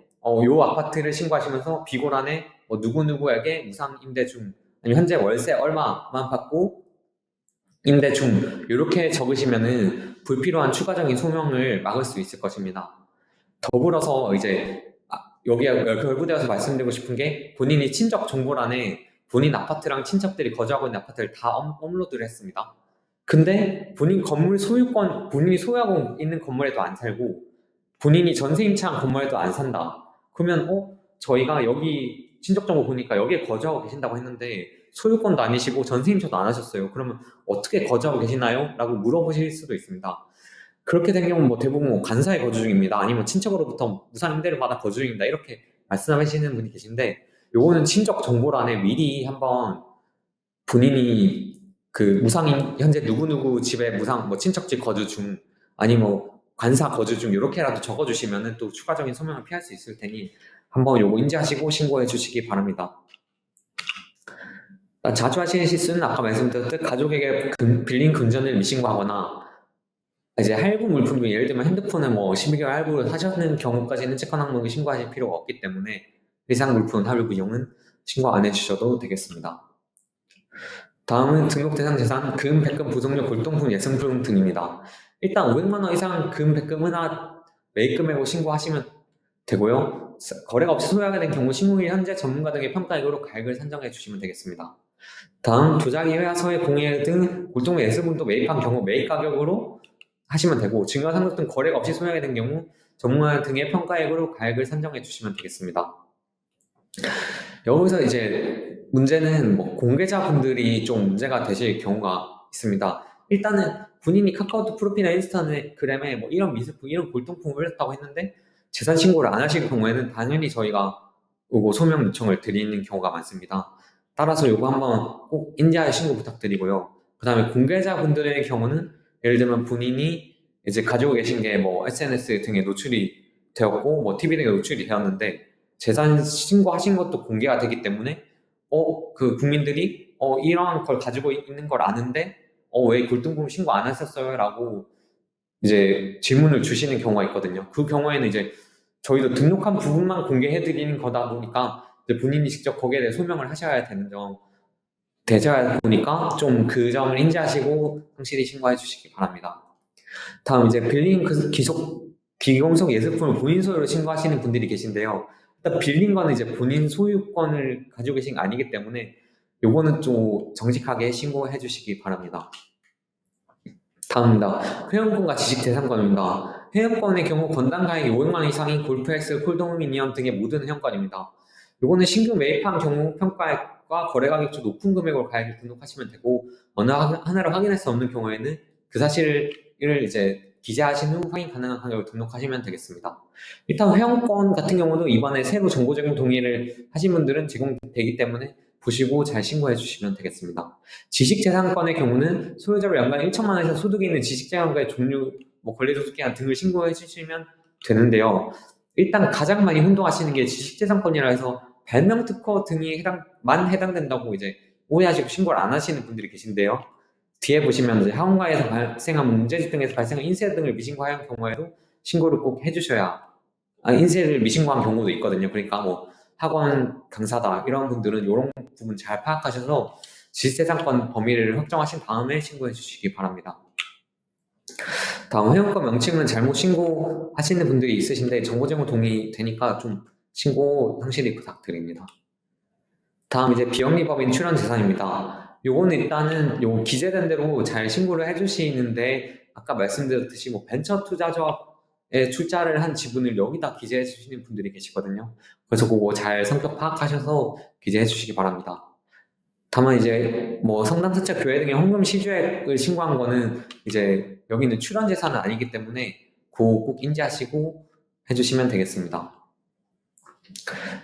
Speaker 1: 요 아파트를 신고하시면서 비고란에 뭐 누구누구에게 무상 임대 중 아니면 현재 월세 얼마만 받고 임대 중 이렇게 적으시면은 불필요한 추가적인 소명을 막을 수 있을 것입니다. 더불어서 이제 여기에 결부되어서 말씀드리고 싶은 게 본인이 친척 정보란에 본인 아파트랑 친척들이 거주하고 있는 아파트를 다 업로드를 했습니다. 근데 본인이 소유하고 있는 건물에도 안 살고 본인이 전세 임차한 건물에도 안 산다. 그러면 저희가 여기 친척 정보 보니까 여기에 거주하고 계신다고 했는데 소유권도 아니시고 전세 임차도 안 하셨어요. 그러면 어떻게 거주하고 계시나요? 라고 물어보실 수도 있습니다. 그렇게 된 경우는 뭐 대부분 뭐 간사에 거주 중입니다. 아니면 친척으로부터 무상 임대를 받아 거주 중입니다. 이렇게 말씀하시는 분이 계신데 요거는 친척 정보란에 미리 한번 본인이 그 현재 누구누구 집에 무상 뭐 친척집 거주 중 아니면 뭐 관사 거주 중 이렇게라도 적어주시면은 또 추가적인 소명을 피할 수 있을 테니 한번 요거 인지하시고 신고해 주시기 바랍니다. 자주 하시는 실수는 아까 말씀드렸듯 가족에게 빌린 금전을 미신고하거나 이제 할부 물품 중 예를 들면 핸드폰을 뭐 12개월 할부를 하셨는 경우까지는 채권 항목에 신고하실 필요가 없기 때문에 해상 물품 할부 비용은 신고 안 해주셔도 되겠습니다. 다음은 등록 대상 재산, 금, 백금, 부속료, 골동품, 예승품 등입니다. 일단 500만 원 이상 금, 백금, 은하, 매입금액으로 신고하시면 되고요. 거래가 없이 소유하게 된 경우 신고일 현재 전문가 등의 평가액으로 가액을 산정해 주시면 되겠습니다. 다음 도자기, 회화, 서해, 공예 등 골동품, 예술품도 매입한 경우 매입 가격으로 하시면 되고 증여, 상속 등 거래가 없이 소유하게 된 경우 전문가 등의 평가액으로 가액을 산정해 주시면 되겠습니다. 여기서 이제 문제는 뭐 공개자분들이 좀 문제가 되실 경우가 있습니다. 일단은 본인이 카카오톡 프로필이나 인스타그램에 뭐 이런 미술품, 이런 골동품을 올렸다고 했는데 재산 신고를 안 하실 경우에는 당연히 저희가 요거 소명 요청을 드리는 경우가 많습니다. 따라서 요거 한번 꼭 인지하여 신고 부탁드리고요. 그 다음에 공개자분들의 경우는 예를 들면 본인이 이제 가지고 계신 게 뭐 SNS 등에 노출이 되었고 뭐 TV 등에 노출이 되었는데 재산 신고하신 것도 공개가 되기 때문에 그 국민들이 이러한 걸 가지고 있는 걸 아는데 왜 골동품 신고 안 하셨어요? 라고 이제 질문을 주시는 경우가 있거든요. 그 경우에는 이제 저희도 등록한 부분만 공개해 드리는 거다 보니까 이제 본인이 직접 거기에 대해 소명을 하셔야 되는 점 되셔야 보니까 좀 그 점을 인지하시고 확실히 신고해 주시기 바랍니다. 다음 이제 빌린 비공속 예술품을 본인 소유로 신고하시는 분들이 계신데요. 일단 빌린 거는 이제 본인 소유권을 가지고 계신 게 아니기 때문에 요거는 좀 정직하게 신고해 주시기 바랍니다. 다음입니다. 회원권과 지식재산권입니다. 회원권의 경우 건당 가액이 500만 원 이상인 골프엑스, 콜도미니엄 등의 모든 회원권입니다. 요거는 신규 매입한 경우 평가액과 거래 가격중 높은 금액으로 가액을 등록하시면 되고 어느 하나를 확인할 수 없는 경우에는 그 사실을 이제 기재하신 후 확인 가능한 가격을 등록하시면 되겠습니다. 일단 회원권 같은 경우도 이번에 새로 정보 제공 동의를 하신 분들은 제공되기 때문에 보시고 잘 신고해 주시면 되겠습니다. 지식재산권의 경우는 소유자로 연간 1천만 원 이상 소득이 있는 지식재산권의 종류, 권리소득기한 등을 신고해 주시면 되는데요. 일단 가장 많이 혼동하시는 게 지식재산권이라 해서 발명특허 등이 해당된다고 이제 오해하시고 신고를 안 하시는 분들이 계신데요. 뒤에 보시면 이제 학원가에서 발생한 문제집 등에서 발생한 인쇄 등을 미신고한 경우에도 신고를 꼭 해주셔야 인쇄를 미신고한 경우도 있거든요. 그러니까 뭐 학원 강사다 이런 분들은 이런 부분 잘 파악하셔서 지식재산권 범위를 확정하신 다음에 신고해 주시기 바랍니다. 다음 회원권 명칭은 잘못 신고하시는 분들이 있으신데 정보 제공 동의 되니까 좀 신고 상실히 부탁드립니다. 다음 이제 비영리법인 출연 재산입니다. 요거는 일단은 요 기재된 대로 잘 신고를 해주시는데 아까 말씀드렸듯이 뭐 벤처 투자자에 출자를 한 지분을 여기다 기재해 주시는 분들이 계시거든요. 그래서 그거 잘 성격 파악하셔서 기재해 주시기 바랍니다. 다만 이제 뭐 성남사채 교회 등의 헌금 시주액을 신고한 거는 이제 여기는 출연 재산은 아니기 때문에 그거 꼭 인지하시고 해주시면 되겠습니다.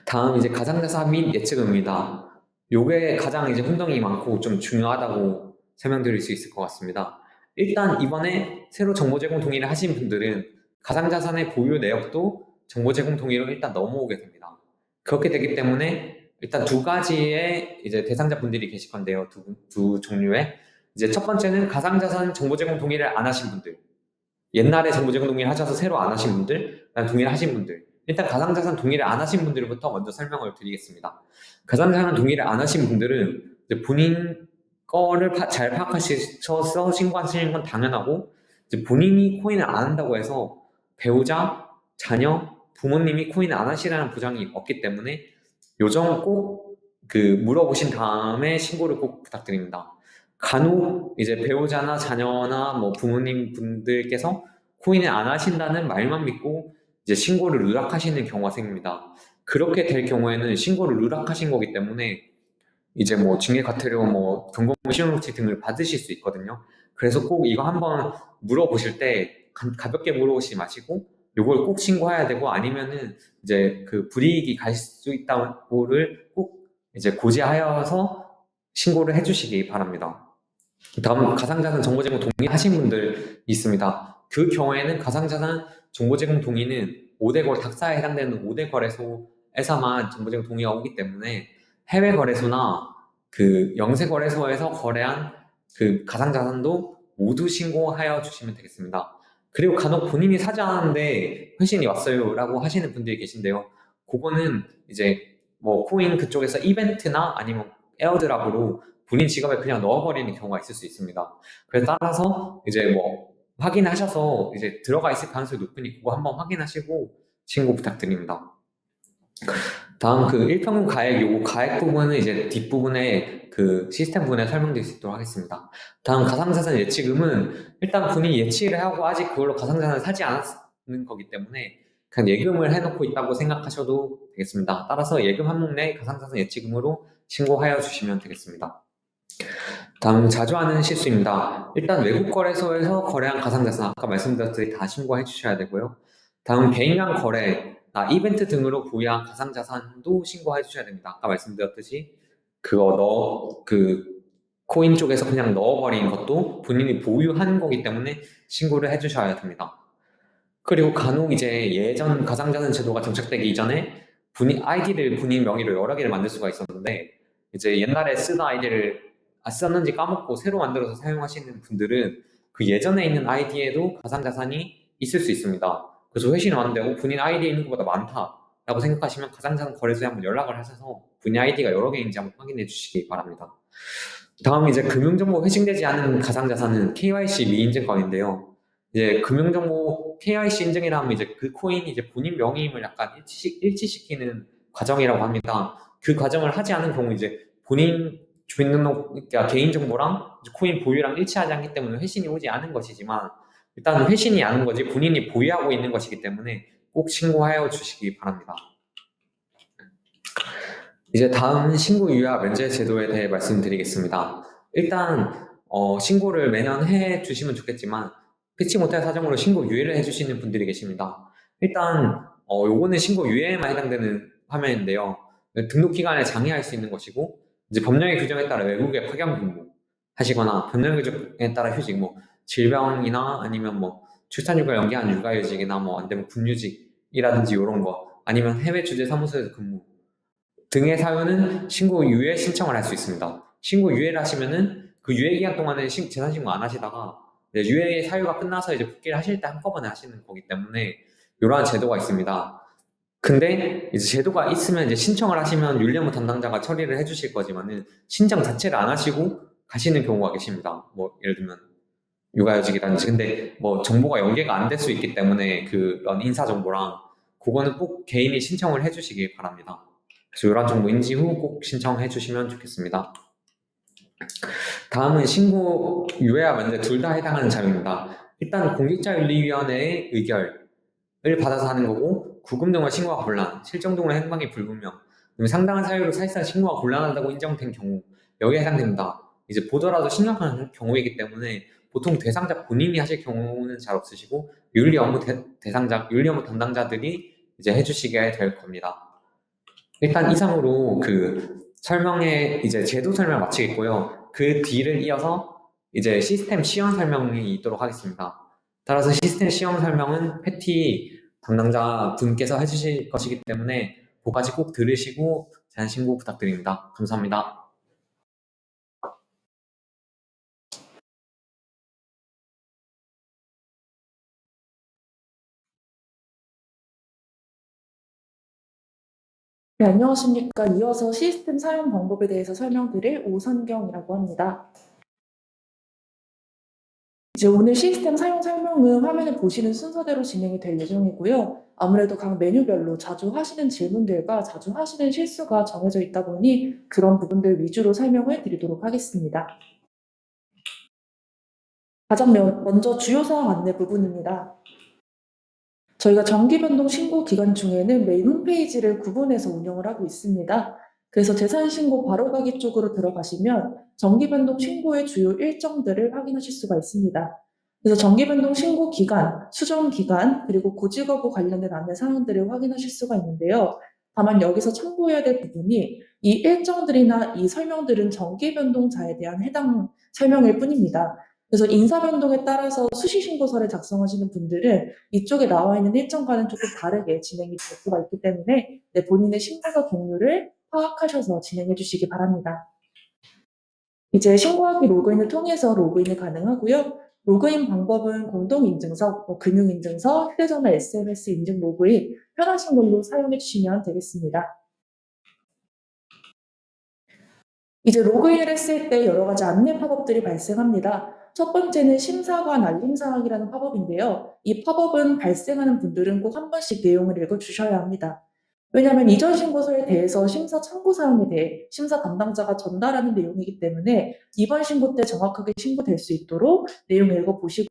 Speaker 1: 다음 이제 가상자산 및 예치금입니다. 요게 가장 이제 혼동이 많고 좀 중요하다고 설명드릴 수 있을 것 같습니다. 일단 이번에 새로 정보 제공 동의를 하신 분들은 가상자산의 보유 내역도 정보 제공 동의로 일단 넘어오게 됩니다. 그렇게 되기 때문에 일단 두 가지의 이제 대상자 분들이 계실 건데요. 두 종류의 이제 첫 번째는 가상자산 정보 제공 동의를 안 하신 분들, 옛날에 정보 제공 동의를 하셔서 새로 안 하신 분들, 동의를 하신 분들. 일단 가상자산 동의를 안 하신 분들부터 먼저 설명을 드리겠습니다. 가상자산 동의를 안 하신 분들은 이제 본인 거를 잘 파악하셔서 신고하시는 건 당연하고, 이제 본인이 코인을 안 한다고 해서 배우자, 자녀, 부모님이 코인을 안 하시라는 보장이 없기 때문에 요점 꼭 물어보신 다음에 신고를 꼭 부탁드립니다. 간혹 이제 배우자나 자녀나 뭐 부모님 분들께서 코인을 안 하신다는 말만 믿고 이제 신고를 누락하시는 경우가 생깁니다. 그렇게 될 경우에는 신고를 누락하신 거기 때문에 이제 뭐 징계과태료, 뭐 경고문 신용조치 등을 받으실 수 있거든요. 그래서 꼭 이거 한번 물어보실 때 가볍게 물어보시지 마시고 요걸 꼭 신고해야 되고, 아니면은 이제 불이익이 갈 수 있다고를 꼭 이제 고지하여서 신고를 해주시기 바랍니다. 다음 가상자산 정보 제공 동의하신 분들 있습니다. 그 경우에는 가상자산 정보 제공 동의는 5대 거래, 닥사에 해당되는 5대 거래소에서만 정보 제공 동의가 오기 때문에 해외 거래소나 영세 거래소에서 거래한 가상자산도 모두 신고하여 주시면 되겠습니다. 그리고 간혹 본인이 사지 않았는데 회신이 왔어요 라고 하시는 분들이 계신데요. 그거는 이제 뭐 코인 그쪽에서 이벤트나 아니면 에어드랍으로 본인 지갑에 그냥 넣어버리는 경우가 있을 수 있습니다. 그래서 따라서 이제 뭐 확인하셔서 이제 들어가 있을 가능성이 높으니 그거 한번 확인하시고 신고 부탁드립니다. 다음 일평균 가액, 요거 가액 부분은 이제 뒷부분에 시스템 부분에 설명드릴 수 있도록 하겠습니다. 다음 가상자산 예치금은 일단 본인이 예치를 하고 아직 그걸로 가상자산을 사지 않았는 거기 때문에 그냥 예금을 해놓고 있다고 생각하셔도 되겠습니다. 따라서 예금 항목 내 가상자산 예치금으로 신고하여 주시면 되겠습니다. 다음 자주 하는 실수입니다. 일단 외국 거래소에서 거래한 가상자산 아까 말씀드렸듯이 다 신고해 주셔야 되고요. 다음 개인 간 거래, 이벤트 등으로 보유한 가상자산도 신고해 주셔야 됩니다. 아까 말씀드렸듯이 코인 쪽에서 그냥 넣어버린 것도 본인이 보유한 거기 때문에 신고를 해 주셔야 됩니다. 그리고 간혹 이제 예전 가상자산 제도가 정착되기 이전에 아이디를 본인 명의로 여러 개를 만들 수가 있었는데, 이제 옛날에 쓰던 아이디를 썼는지 까먹고 새로 만들어서 사용하시는 분들은 그 예전에 있는 아이디에도 가상자산이 있을 수 있습니다. 그래서 회신을 왔는데 본인 아이디에 있는 것보다 많다라고 생각하시면 가상자산 거래소에 한번 연락을 하셔서 본인 아이디가 여러 개인지 한번 확인해 주시기 바랍니다. 다음 이제 금융정보 회신되지 않은 가상자산은 KYC 미인증 건인데요. 이제 금융정보 KYC 인증이라 하면 이제 그 코인이 이제 본인 명의임을 약간 일치시키는 과정이라고 합니다. 그 과정을 하지 않은 경우 이제 본인 주민등록, 그러니까 개인정보랑 코인 보유랑 일치하지 않기 때문에 회신이 오지 않은 것이지만, 일단 회신이 아는 거지 본인이 보유하고 있는 것이기 때문에 꼭 신고하여 주시기 바랍니다. 이제 다음 신고 유예 면제 제도에 대해 말씀드리겠습니다. 일단 신고를 매년 해 주시면 좋겠지만 피치 못할 사정으로 신고 유예를 해주시는 분들이 계십니다. 일단 요거는 신고 유예에만 해당되는 화면인데요. 등록 기간에 장애할 수 있는 것이고, 이제 법령의 규정에 따라 외국에 파견 근무 하시거나 법령 규정에 따라 휴직, 뭐 질병이나 아니면 뭐 출산휴가 연기한 육아휴직이나 뭐 안 되면 군휴직이라든지 이런 거, 아니면 해외 주재 사무소에서 근무 등의 사유는 신고 유예 신청을 할 수 있습니다. 신고 유예를 하시면은 그 유예 기간 동안에 재산 신고 안 하시다가 유예 사유가 끝나서 이제 복귀를 하실 때 한꺼번에 하시는 거기 때문에 이러한 제도가 있습니다. 근데 이제 제도가 있으면 이제 신청을 하시면 율례무 담당자가 처리를 해주실 거지만은 신청 자체를 안 하시고 가시는 경우가 계십니다. 뭐 예를 들면 육아휴직이라든지. 근데 뭐 정보가 연계가 안 될 수 있기 때문에 그런 인사 정보랑 그거는 꼭 개인이 신청을 해주시기 바랍니다. 그래서 이런 정보 인지 후 꼭 신청해 주시면 좋겠습니다. 다음은 신고 유예와 면제 둘 다 해당하는 자료입니다. 일단 공직자윤리위원회의 의결을 받아서 하는 거고, 구금 등의 신고가 곤란, 실종 등의 행방이 불분명, 상당한 사유로 사실상 신고가 곤란하다고 인정된 경우 여기에 해당됩니다. 이제 보더라도 심각한 경우이기 때문에 보통 대상자 본인이 하실 경우는 잘 없으시고 윤리 업무 대상자, 윤리 업무 담당자들이 이제 해주시게 될 겁니다. 일단 이상으로 설명의 이제 제도 설명 마치겠고요. 그 뒤를 이어서 이제 시스템 시연 설명이 있도록 하겠습니다. 따라서 시스템 시연 설명은 패티 담당자 분께서 해주실 것이기 때문에 그거까지 꼭 들으시고 제안 신고 부탁드립니다. 감사합니다.
Speaker 2: 네, 안녕하십니까. 이어서 시스템 사용 방법에 대해서 설명드릴 오선경이라고 합니다. 이제 오늘 시스템 사용 설명은 화면에 보시는 순서대로 진행이 될 예정이고요. 아무래도 각 메뉴별로 자주 하시는 질문들과 자주 하시는 실수가 정해져 있다 보니 그런 부분들 위주로 설명을 드리도록 하겠습니다. 가장 먼저 주요사항 안내 부분입니다. 저희가 정기변동 신고 기간 중에는 메인 홈페이지를 구분해서 운영을 하고 있습니다. 그래서 재산신고 바로가기 쪽으로 들어가시면 정기변동 신고의 주요 일정들을 확인하실 수가 있습니다. 그래서 정기변동 신고 기간, 수정 기간, 그리고 고지 거부 관련된 안내 사항들을 확인하실 수가 있는데요. 다만 여기서 참고해야 될 부분이 이 일정들이나 이 설명들은 정기변동자에 대한 해당 설명일 뿐입니다. 그래서 인사변동에 따라서 수시신고서를 작성하시는 분들은 이쪽에 나와 있는 일정과는 조금 다르게 진행이 될 수가 있기 때문에 본인의 신고서 종류를 파악하셔서 진행해 주시기 바랍니다. 이제 신고하기 로그인을 통해서 로그인이 가능하고요. 로그인 방법은 공동인증서, 금융인증서, 휴대전화 SMS 인증 로그인 편하신 걸로 사용해 주시면 되겠습니다. 이제 로그인을 했을 때 여러 가지 안내 팝업들이 발생합니다. 첫 번째는 심사관 알림사항이라는 팝업인데요. 이 팝업은 발생하는 분들은 꼭 한 번씩 내용을 읽어주셔야 합니다. 왜냐하면 이전 신고서에 대해서 심사 참고사항에 대해 심사 담당자가 전달하는 내용이기 때문에 이번 신고 때 정확하게 신고될 수 있도록 내용 읽어보시고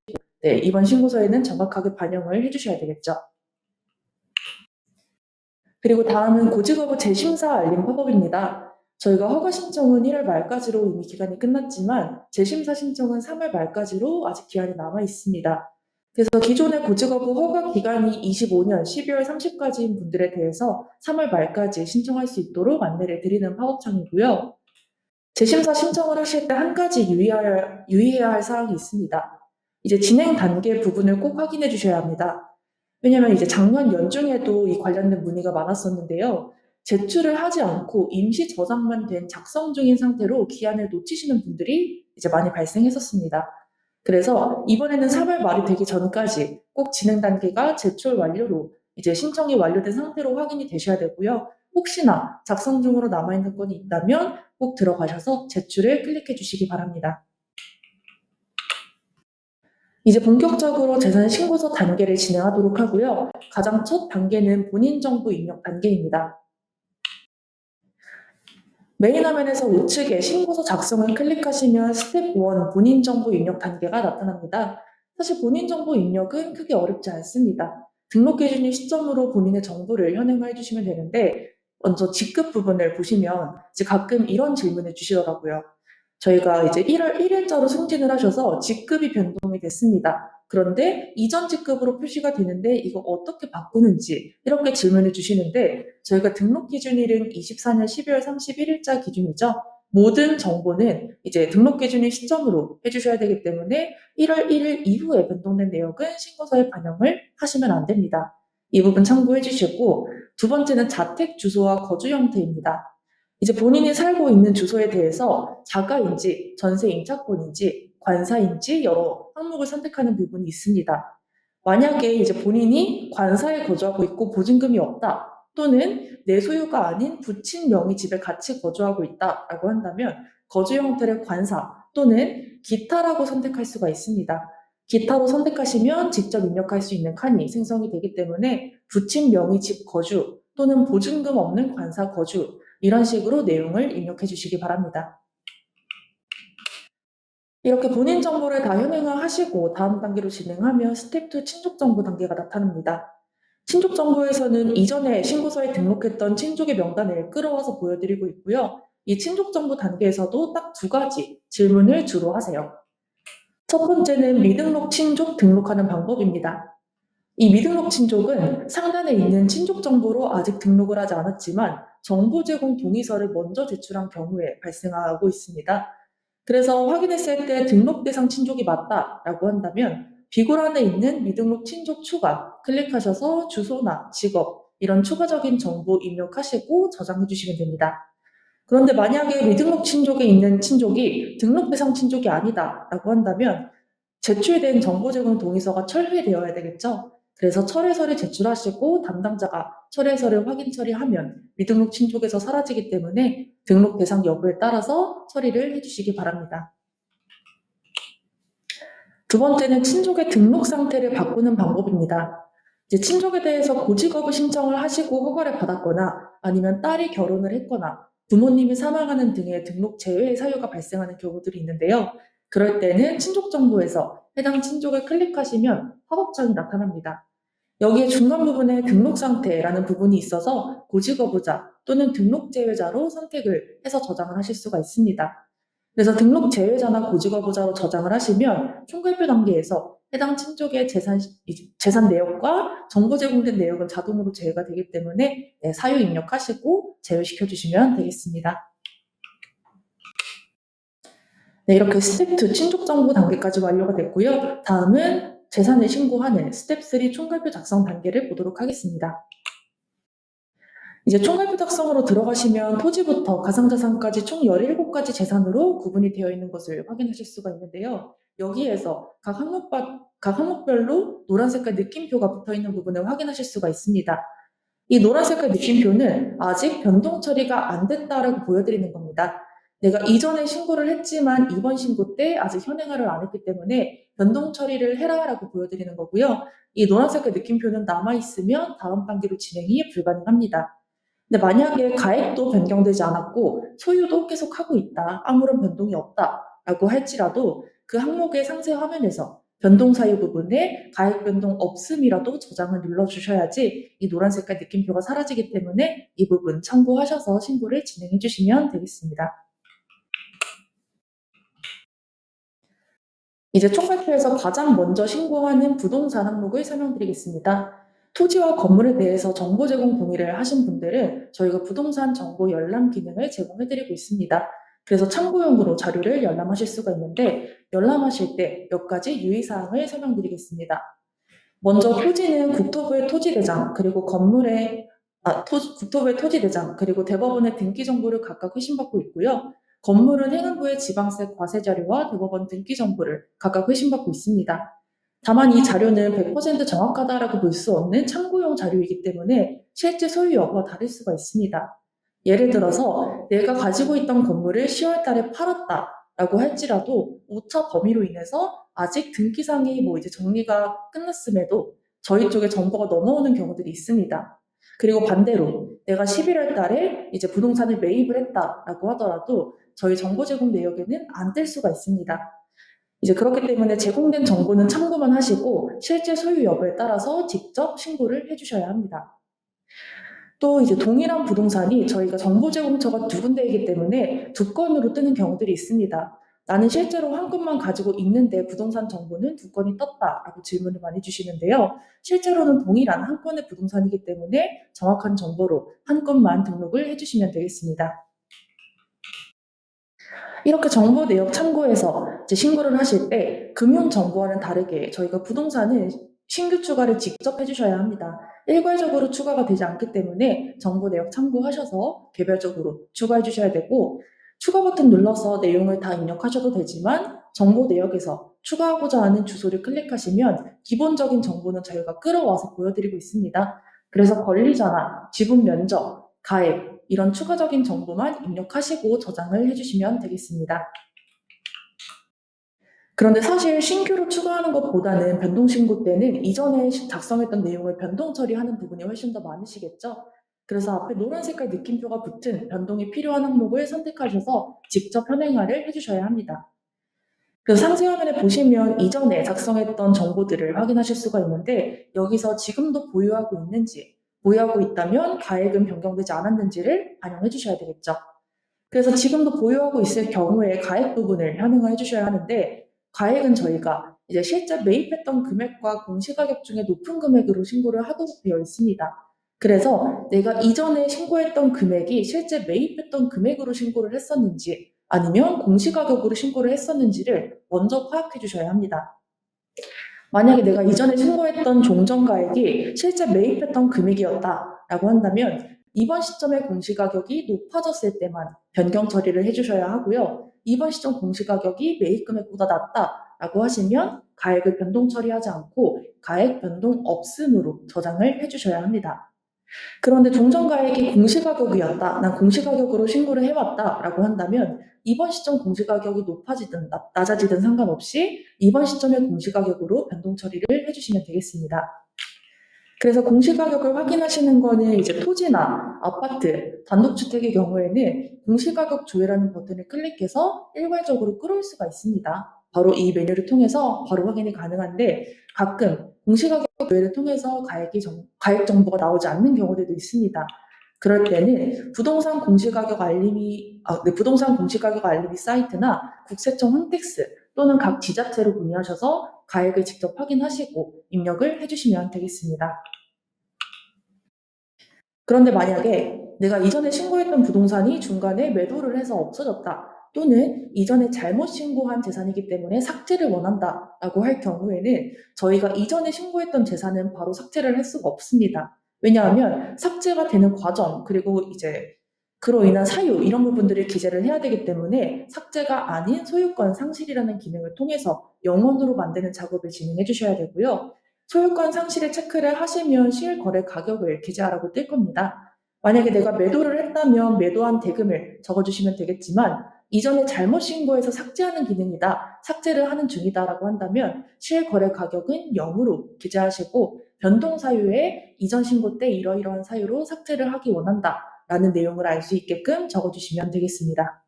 Speaker 2: 이번 신고서에는 정확하게 반영을 해주셔야 되겠죠. 그리고 다음은 고지거부 재심사 알림 팝업입니다. 저희가 허가 신청은 1월 말까지로 이미 기간이 끝났지만 재심사 신청은 3월 말까지로 아직 기한이 남아 있습니다. 그래서 기존의 고지거부 허가 기간이 25년 12월 30까지인 분들에 대해서 3월 말까지 신청할 수 있도록 안내를 드리는 팝업창이고요. 재심사 신청을 하실 때 한 가지 유의해야 할 사항이 있습니다. 이제 진행 단계 부분을 꼭 확인해 주셔야 합니다. 왜냐하면 이제 작년 연중에도 이 관련된 문의가 많았었는데요. 제출을 하지 않고 임시 저장만 된 작성 중인 상태로 기한을 놓치시는 분들이 이제 많이 발생했었습니다. 그래서 이번에는 3월 말이 되기 전까지 꼭 진행 단계가 제출 완료로 이제 신청이 완료된 상태로 확인이 되셔야 되고요. 혹시나 작성 중으로 남아있는 건이 있다면 꼭 들어가셔서 제출을 클릭해 주시기 바랍니다. 이제 본격적으로 재산 신고서 단계를 진행하도록 하고요. 가장 첫 단계는 본인 정보 입력 단계입니다. 메인 화면에서 우측에 신고서 작성을 클릭하시면 스텝 1 본인 정보 입력 단계가 나타납니다. 사실 본인 정보 입력은 크게 어렵지 않습니다. 등록 기준일 시점으로 본인의 정보를 현행화해 주시면 되는데 먼저 직급 부분을 보시면 이제 가끔 이런 질문을 주시더라고요. 저희가 이제 1월 1일자로 승진을 하셔서 직급이 변동이 됐습니다. 그런데 이전 직급으로 표시가 되는데 이거 어떻게 바꾸는지 이렇게 질문을 주시는데 저희가 등록 기준일은 24년 12월 31일자 기준이죠. 모든 정보는 이제 등록 기준일 시점으로 해주셔야 되기 때문에 1월 1일 이후에 변동된 내역은 신고서에 반영을 하시면 안 됩니다. 이 부분 참고해 주시고 두 번째는 자택 주소와 거주 형태입니다. 이제 본인이 살고 있는 주소에 대해서 자가인지 전세 임차권인지 관사인지 여러 항목을 선택하는 부분이 있습니다. 만약에 이제 본인이 관사에 거주하고 있고 보증금이 없다 또는 내 소유가 아닌 부친 명의 집에 같이 거주하고 있다라고 한다면 거주 형태를 관사 또는 기타라고 선택할 수가 있습니다. 기타로 선택하시면 직접 입력할 수 있는 칸이 생성이 되기 때문에 부친 명의 집 거주 또는 보증금 없는 관사 거주 이런 식으로 내용을 입력해 주시기 바랍니다. 이렇게 본인 정보를 다 현행화하시고 다음 단계로 진행하면 스텝 2 친족 정보 단계가 나타납니다. 친족 정보에서는 이전에 신고서에 등록했던 친족의 명단을 끌어와서 보여드리고 있고요. 이 친족 정보 단계에서도 딱 두 가지 질문을 주로 하세요. 첫 번째는 미등록 친족 등록하는 방법입니다. 이 미등록 친족은 상단에 있는 친족 정보로 아직 등록을 하지 않았지만 정보 제공 동의서를 먼저 제출한 경우에 발생하고 있습니다. 그래서 확인했을 때 등록 대상 친족이 맞다라고 한다면 비고란에 있는 미등록 친족 추가 클릭하셔서 주소나 직업 이런 추가적인 정보 입력하시고 저장해 주시면 됩니다. 그런데 만약에 미등록 친족에 있는 친족이 등록 대상 친족이 아니다라고 한다면 제출된 정보 제공 동의서가 철회되어야 되겠죠? 그래서 철회서를 제출하시고 담당자가 철회서를 확인 처리하면 미등록 친족에서 사라지기 때문에 등록 대상 여부에 따라서 처리를 해주시기 바랍니다. 두 번째는 친족의 등록 상태를 바꾸는 방법입니다. 이제 친족에 대해서 고직업을 신청을 하시고 허가를 받았거나 아니면 딸이 결혼을 했거나 부모님이 사망하는 등의 등록 제외 사유가 발생하는 경우들이 있는데요. 그럴 때는 친족 정보에서 해당 친족을 클릭하시면 팝업창이 나타납니다. 여기에 중간 부분에 등록 상태라는 부분이 있어서 고직업자 또는 등록 제외자로 선택을 해서 저장을 하실 수가 있습니다. 그래서 등록 제외자나 고직업자로 저장을 하시면 총괄표 단계에서 해당 친족의 재산 내역과 정보 제공된 내역은 자동으로 제외가 되기 때문에 사유 입력하시고 제외시켜 주시면 되겠습니다. 네, 이렇게 스텝 2 친족 정보 단계까지 완료가 됐고요. 다음은 재산을 신고하는 스텝 3 총괄표 작성 단계를 보도록 하겠습니다. 이제 총괄표 작성으로 들어가시면 토지부터 가상자산까지 총 17가지 재산으로 구분이 되어 있는 것을 확인하실 수가 있는데요. 여기에서 각 항목별로 노란 색깔 느낌표가 붙어 있는 부분을 확인하실 수가 있습니다. 이 노란 색깔 느낌표는 아직 변동 처리가 안 됐다라고 보여드리는 겁니다. 내가 이전에 신고를 했지만 이번 신고 때 아직 현행화를 안 했기 때문에 변동 처리를 해라라고 보여드리는 거고요. 이 노란 색깔 느낌표는 남아있으면 다음 단계로 진행이 불가능합니다. 근데 만약에 가액도 변경되지 않았고 소유도 계속 하고 있다, 아무런 변동이 없다라고 할지라도 그 항목의 상세 화면에서 변동 사유 부분에 가액 변동 없음이라도 저장을 눌러주셔야지 이 노란 색깔 느낌표가 사라지기 때문에 이 부분 참고하셔서 신고를 진행해 주시면 되겠습니다. 이제 총괄표에서 가장 먼저 신고하는 부동산 항목을 설명드리겠습니다. 토지와 건물에 대해서 정보 제공 동의를 하신 분들은 저희가 부동산 정보 열람 기능을 제공해드리고 있습니다. 그래서 참고용으로 자료를 열람하실 수가 있는데 열람하실 때 몇 가지 유의사항을 설명드리겠습니다. 먼저 토지는 국토부의 토지대장 그리고 국토부의 토지대장 그리고 대법원의 등기 정보를 각각 회신받고 있고요. 건물은 행안부의 지방세 과세 자료와 대법원 등기 정보를 각각 회신받고 있습니다. 다만 이 자료는 100% 정확하다라고 볼 수 없는 참고용 자료이기 때문에 실제 소유 여부와 다를 수가 있습니다. 예를 들어서 내가 가지고 있던 건물을 10월 달에 팔았다라고 할지라도 오차 범위로 인해서 아직 등기상이 이제 정리가 끝났음에도 저희 쪽에 정보가 넘어오는 경우들이 있습니다. 그리고 반대로 내가 11월 달에 이제 부동산을 매입을 했다라고 하더라도 저희 정보 제공 내역에는 안 뜰 수가 있습니다. 이제 그렇기 때문에 제공된 정보는 참고만 하시고 실제 소유 여부에 따라서 직접 신고를 해주셔야 합니다. 또 이제 동일한 부동산이 저희가 정보 제공처가 두 군데이기 때문에 두 건으로 뜨는 경우들이 있습니다. 나는 실제로 한 건만 가지고 있는데 부동산 정보는 두 건이 떴다라고 질문을 많이 주시는데요. 실제로는 동일한 한 건의 부동산이기 때문에 정확한 정보로 한 건만 등록을 해주시면 되겠습니다. 이렇게 정보 내역 참고해서 이제 신고를 하실 때 금융정보와는 다르게 저희가 부동산은 신규 추가를 직접 해주셔야 합니다. 일괄적으로 추가가 되지 않기 때문에 정보 내역 참고하셔서 개별적으로 추가해 주셔야 되고 추가 버튼 눌러서 내용을 다 입력하셔도 되지만 정보 내역에서 추가하고자 하는 주소를 클릭하시면 기본적인 정보는 저희가 끌어와서 보여드리고 있습니다. 그래서 권리자나 지분 면적, 가액 이런 추가적인 정보만 입력하시고 저장을 해주시면 되겠습니다. 그런데 사실 신규로 추가하는 것보다는 변동신고 때는 이전에 작성했던 내용을 변동 처리하는 부분이 훨씬 더 많으시겠죠? 그래서 앞에 노란 색깔 느낌표가 붙은 변동이 필요한 항목을 선택하셔서 직접 현행화를 해주셔야 합니다. 그래서 상세 화면에 보시면 이전에 작성했던 정보들을 확인하실 수가 있는데 여기서 지금도 보유하고 있는지, 보유하고 있다면 가액은 변경되지 않았는지를 반영해 주셔야 되겠죠. 그래서 지금도 보유하고 있을 경우에 가액 부분을 현행화해 주셔야 하는데 가액은 저희가 이제 실제 매입했던 금액과 공시가격 중에 높은 금액으로 신고를 하도록 되어 있습니다. 그래서 내가 이전에 신고했던 금액이 실제 매입했던 금액으로 신고를 했었는지 아니면 공시가격으로 신고를 했었는지를 먼저 파악해 주셔야 합니다. 만약에 내가 이전에 신고했던 종전가액이 실제 매입했던 금액이었다라고 한다면 이번 시점의 공시가격이 높아졌을 때만 변경 처리를 해주셔야 하고요. 이번 시점 공시가격이 매입 금액보다 낮다라고 하시면 가액을 변동 처리하지 않고 가액 변동 없음으로 저장을 해주셔야 합니다. 그런데 종전가액이 공시가격이었다, 난 공시가격으로 신고를 해왔다라고 한다면 이번 시점 공시가격이 높아지든 낮아지든 상관없이 이번 시점의 공시가격으로 변동 처리를 해주시면 되겠습니다. 그래서 공시가격을 확인하시는 거는 이제 토지나 아파트, 단독주택의 경우에는 공시가격 조회라는 버튼을 클릭해서 일괄적으로 끌어올 수가 있습니다. 바로 이 메뉴를 통해서 바로 확인이 가능한데 가끔 공시가격 조회를 통해서 가액 정보가 나오지 않는 경우들도 있습니다. 그럴 때는 부동산 공시가격 알림이 사이트나 국세청 홈택스 또는 각 지자체로 문의하셔서 가액을 직접 확인하시고 입력을 해주시면 되겠습니다. 그런데 만약에 내가 이전에 신고했던 부동산이 중간에 매도를 해서 없어졌다. 또는 이전에 잘못 신고한 재산이기 때문에 삭제를 원한다라고 할 경우에는 저희가 이전에 신고했던 재산은 바로 삭제를 할 수가 없습니다. 왜냐하면 삭제가 되는 과정 그리고 이제 그로 인한 사유 이런 부분들을 기재를 해야 되기 때문에 삭제가 아닌 소유권 상실이라는 기능을 통해서 영원으로 만드는 작업을 진행해 주셔야 되고요. 소유권 상실을 체크를 하시면 실거래 가격을 기재하라고 뜰 겁니다. 만약에 내가 매도를 했다면 매도한 대금을 적어주시면 되겠지만 이전에 잘못 신고해서 삭제하는 기능이다, 삭제를 하는 중이다라고 한다면 실거래 가격은 0으로 기재하시고 변동 사유에 이전 신고 때 이러이러한 사유로 삭제를 하기 원한다라는 내용을 알 수 있게끔 적어주시면 되겠습니다.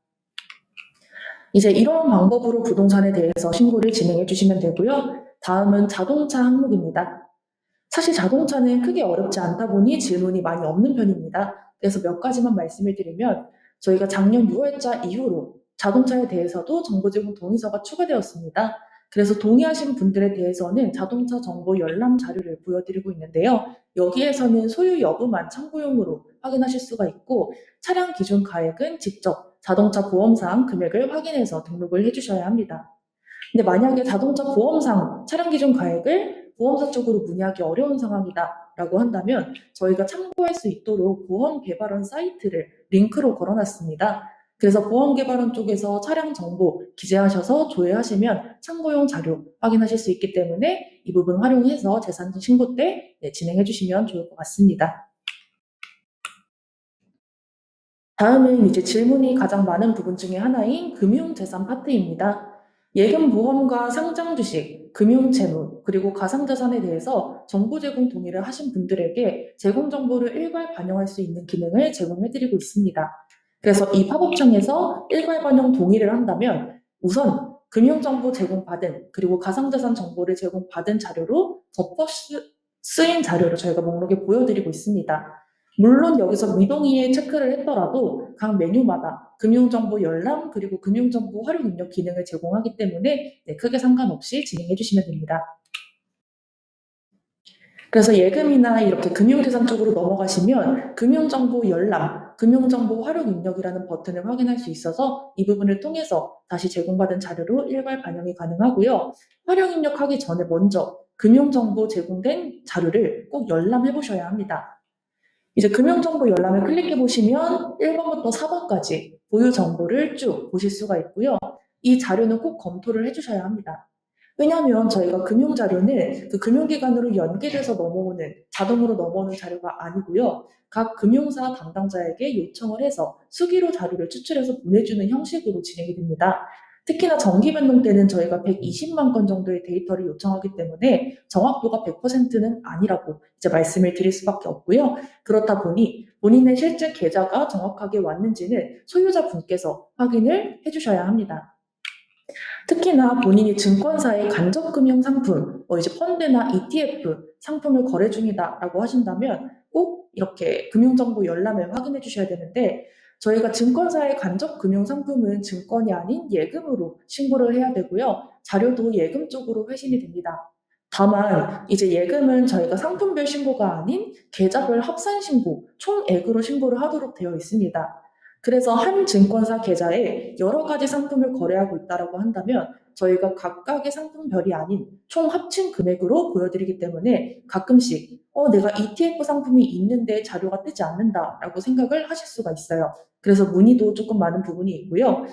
Speaker 2: 이제 이런 방법으로 부동산에 대해서 신고를 진행해 주시면 되고요. 다음은 자동차 항목입니다. 사실 자동차는 크게 어렵지 않다 보니 질문이 많이 없는 편입니다. 그래서 몇 가지만 말씀을 드리면 저희가 작년 6월자 이후로 자동차에 대해서도 정보 제공 동의서가 추가되었습니다. 그래서 동의하신 분들에 대해서는 자동차 정보 열람 자료를 보여드리고 있는데요. 여기에서는 소유 여부만 참고용으로 확인하실 수가 있고 차량 기준 가액은 직접 자동차 보험상 금액을 확인해서 등록을 해주셔야 합니다. 근데 만약에 자동차 보험상 차량 기준 가액을 보험사 쪽으로 문의하기 어려운 상황이다라고 한다면 저희가 참고할 수 있도록 보험개발원 사이트를 링크로 걸어놨습니다. 그래서 보험개발원 쪽에서 차량 정보 기재하셔서 조회하시면 참고용 자료 확인하실 수 있기 때문에 이 부분 활용해서 재산 신고 때 진행해 주시면 좋을 것 같습니다. 다음은 이제 질문이 가장 많은 부분 중에 하나인 금융재산 파트입니다. 예금보험과 상장주식, 금융채무, 그리고 가상자산에 대해서 정보 제공 동의를 하신 분들에게 제공 정보를 일괄 반영할 수 있는 기능을 제공해드리고 있습니다. 그래서 이 팝업창에서 일괄 반영 동의를 한다면 우선 금융정보 제공받은 그리고 가상자산 정보를 제공받은 자료로 접어 쓰인 자료로 저희가 목록에 보여드리고 있습니다. 물론 여기서 미동의에 체크를 했더라도 각 메뉴마다 금융정보 열람 그리고 금융정보 활용 입력 기능을 제공하기 때문에 크게 상관없이 진행해 주시면 됩니다. 그래서 예금이나 이렇게 금융재산 쪽으로 넘어가시면 금융정보 열람, 금융정보 활용 입력이라는 버튼을 확인할 수 있어서 이 부분을 통해서 다시 제공받은 자료로 일괄 반영이 가능하고요. 활용 입력하기 전에 먼저 금융정보 제공된 자료를 꼭 열람해 보셔야 합니다. 이제 금융정보 열람을 클릭해 보시면 1번부터 4번까지 보유 정보를 쭉 보실 수가 있고요. 이 자료는 꼭 검토를 해주셔야 합니다. 왜냐하면 저희가 금융자료는 그 금융기관으로 연계돼서 자동으로 넘어오는 자료가 아니고요. 각 금융사 담당자에게 요청을 해서 수기로 자료를 추출해서 보내주는 형식으로 진행이 됩니다. 특히나 정기 변동 때는 저희가 120만 건 정도의 데이터를 요청하기 때문에 정확도가 100%는 아니라고 이제 말씀을 드릴 수밖에 없고요. 그렇다 보니 본인의 실제 계좌가 정확하게 왔는지는 소유자분께서 확인을 해주셔야 합니다. 특히나 본인이 증권사의 간접금융 상품, 이제 펀드나 ETF 상품을 거래 중이다라고 하신다면 꼭 이렇게 금융정보 열람을 확인해 주셔야 되는데 저희가 증권사의 간접금융 상품은 증권이 아닌 예금으로 신고를 해야 되고요. 자료도 예금 쪽으로 회신이 됩니다. 다만 이제 예금은 저희가 상품별 신고가 아닌 계좌별 합산 신고, 총액으로 신고를 하도록 되어 있습니다. 그래서 한 증권사 계좌에 여러 가지 상품을 거래하고 있다고 한다면 저희가 각각의 상품별이 아닌 총 합친 금액으로 보여드리기 때문에 가끔씩 내가 ETF 상품이 있는데 자료가 뜨지 않는다라고 생각을 하실 수가 있어요. 그래서 문의도 조금 많은 부분이 있고요.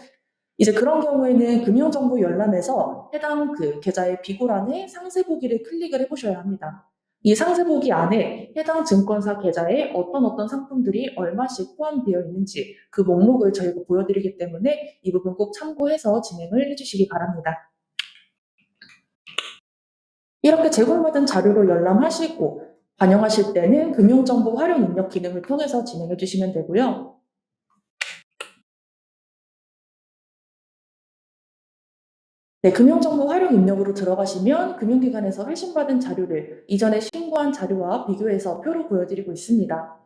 Speaker 2: 이제 그런 경우에는 금융정보 열람에서 해당 그 계좌의 비고란에 상세 보기를 클릭을 해보셔야 합니다. 이 상세 보기 안에 해당 증권사 계좌에 어떤 상품들이 얼마씩 포함되어 있는지 그 목록을 저희가 보여드리기 때문에 이 부분 꼭 참고해서 진행을 해주시기 바랍니다. 이렇게 제공받은 자료로 열람하시고 반영하실 때는 금융정보 활용 입력 기능을 통해서 진행해 주시면 되고요. 네, 금융정보 활용 입력으로 들어가시면 금융기관에서 회신받은 자료를 이전에 신고한 자료와 비교해서 표로 보여드리고 있습니다.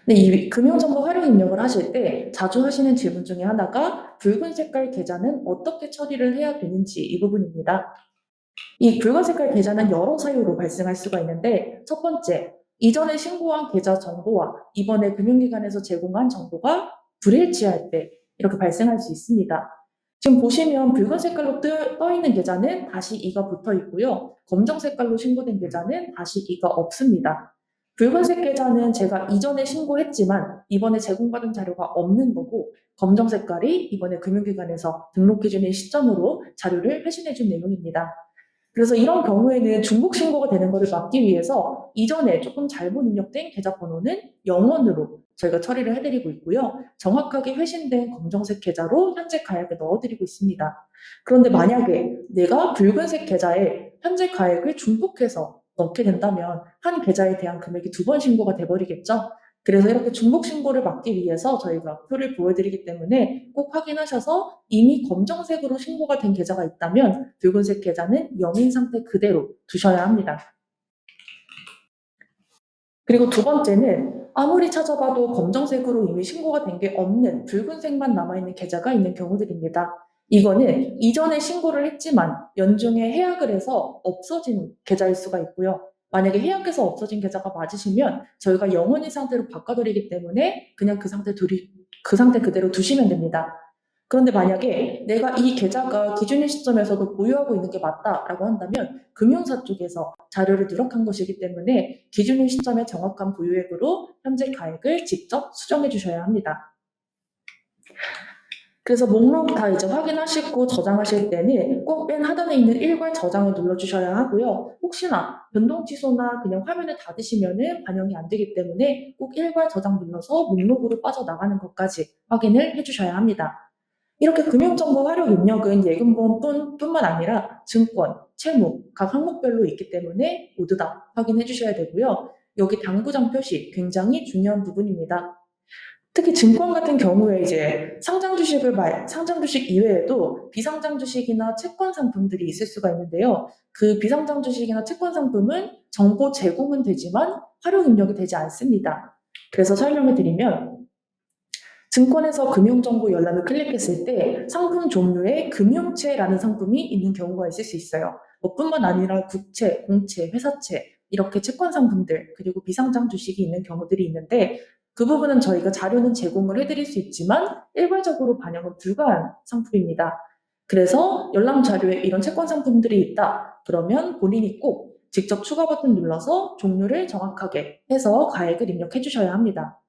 Speaker 2: 네, 이 금융정보 활용 입력을 하실 때 자주 하시는 질문 중에 하나가 붉은 색깔 계좌는 어떻게 처리를 해야 되는지 이 부분입니다. 이 붉은 색깔 계좌는 여러 사유로 발생할 수가 있는데 첫 번째, 이전에 신고한 계좌 정보와 이번에 금융기관에서 제공한 정보가 불일치할 때 이렇게 발생할 수 있습니다. 지금 보시면 붉은 색깔로 떠 있는 계좌는 다시 이가 붙어 있고요. 검정 색깔로 신고된 계좌는 다시 이가 없습니다. 붉은색 계좌는 제가 이전에 신고했지만 이번에 제공받은 자료가 없는 거고 검정 색깔이 이번에 금융기관에서 등록 기준일 시점으로 자료를 회신해 준 내용입니다. 그래서 이런 경우에는 중복 신고가 되는 것을 막기 위해서 이전에 조금 잘못 입력된 계좌번호는 0원으로 저희가 처리를 해드리고 있고요. 정확하게 회신된 검정색 계좌로 현재 가액을 넣어드리고 있습니다. 그런데 만약에 내가 붉은색 계좌에 현재 가액을 중복해서 넣게 된다면 한 계좌에 대한 금액이 2번 신고가 돼버리겠죠. 그래서 이렇게 중복 신고를 막기 위해서 저희가 표를 보여드리기 때문에 꼭 확인하셔서 이미 검정색으로 신고가 된 계좌가 있다면 붉은색 계좌는 영인 상태 그대로 두셔야 합니다. 그리고 두 번째는 아무리 찾아봐도 검정색으로 이미 신고가 된 게 없는 붉은색만 남아있는 계좌가 있는 경우들입니다. 이거는 이전에 신고를 했지만 연중에 해약을 해서 없어진 계좌일 수가 있고요. 만약에 해약해서 없어진 계좌가 맞으시면 저희가 영원히 상태로 바꿔드리기 때문에 그냥 그 상태 그대로 두시면 됩니다. 그런데 만약에 내가 이 계좌가 기준일 시점에서도 보유하고 있는 게 맞다라고 한다면 금융사 쪽에서 자료를 누락한 것이기 때문에 기준일 시점의 정확한 보유액으로 현재 가액을 직접 수정해 주셔야 합니다. 그래서 목록 다 이제 확인하시고 저장하실 때는 꼭 맨 하단에 있는 일괄 저장을 눌러주셔야 하고요. 혹시나 변동 취소나 그냥 화면을 닫으시면은 반영이 안 되기 때문에 꼭 일괄 저장 눌러서 목록으로 빠져나가는 것까지 확인을 해주셔야 합니다. 이렇게 금융정보 활용 입력은 예금보험뿐만 아니라 증권, 채무, 각 항목별로 있기 때문에 모두 다 확인해 주셔야 되고요. 여기 당부장 표시 굉장히 중요한 부분입니다. 특히 증권 같은 경우에 이제 상장 주식 이외에도 비상장 주식이나 채권 상품들이 있을 수가 있는데요. 그 비상장 주식이나 채권 상품은 정보 제공은 되지만 활용 입력이 되지 않습니다. 그래서 설명을 드리면 증권에서 금융정보 열람을 클릭했을 때 상품 종류에 금융채라는 상품이 있는 경우가 있을 수 있어요. 뿐만 아니라 국채, 공채, 회사채 이렇게 채권 상품들 그리고 비상장 주식이 있는 경우들이 있는데 그 부분은 저희가 자료는 제공을 해드릴 수 있지만 일괄적으로 반영은 불가한 상품입니다. 그래서 열람 자료에 이런 채권 상품들이 있다. 그러면 본인이 꼭 직접 추가 버튼 눌러서 종류를 정확하게 해서 가액을 입력해 주셔야 합니다.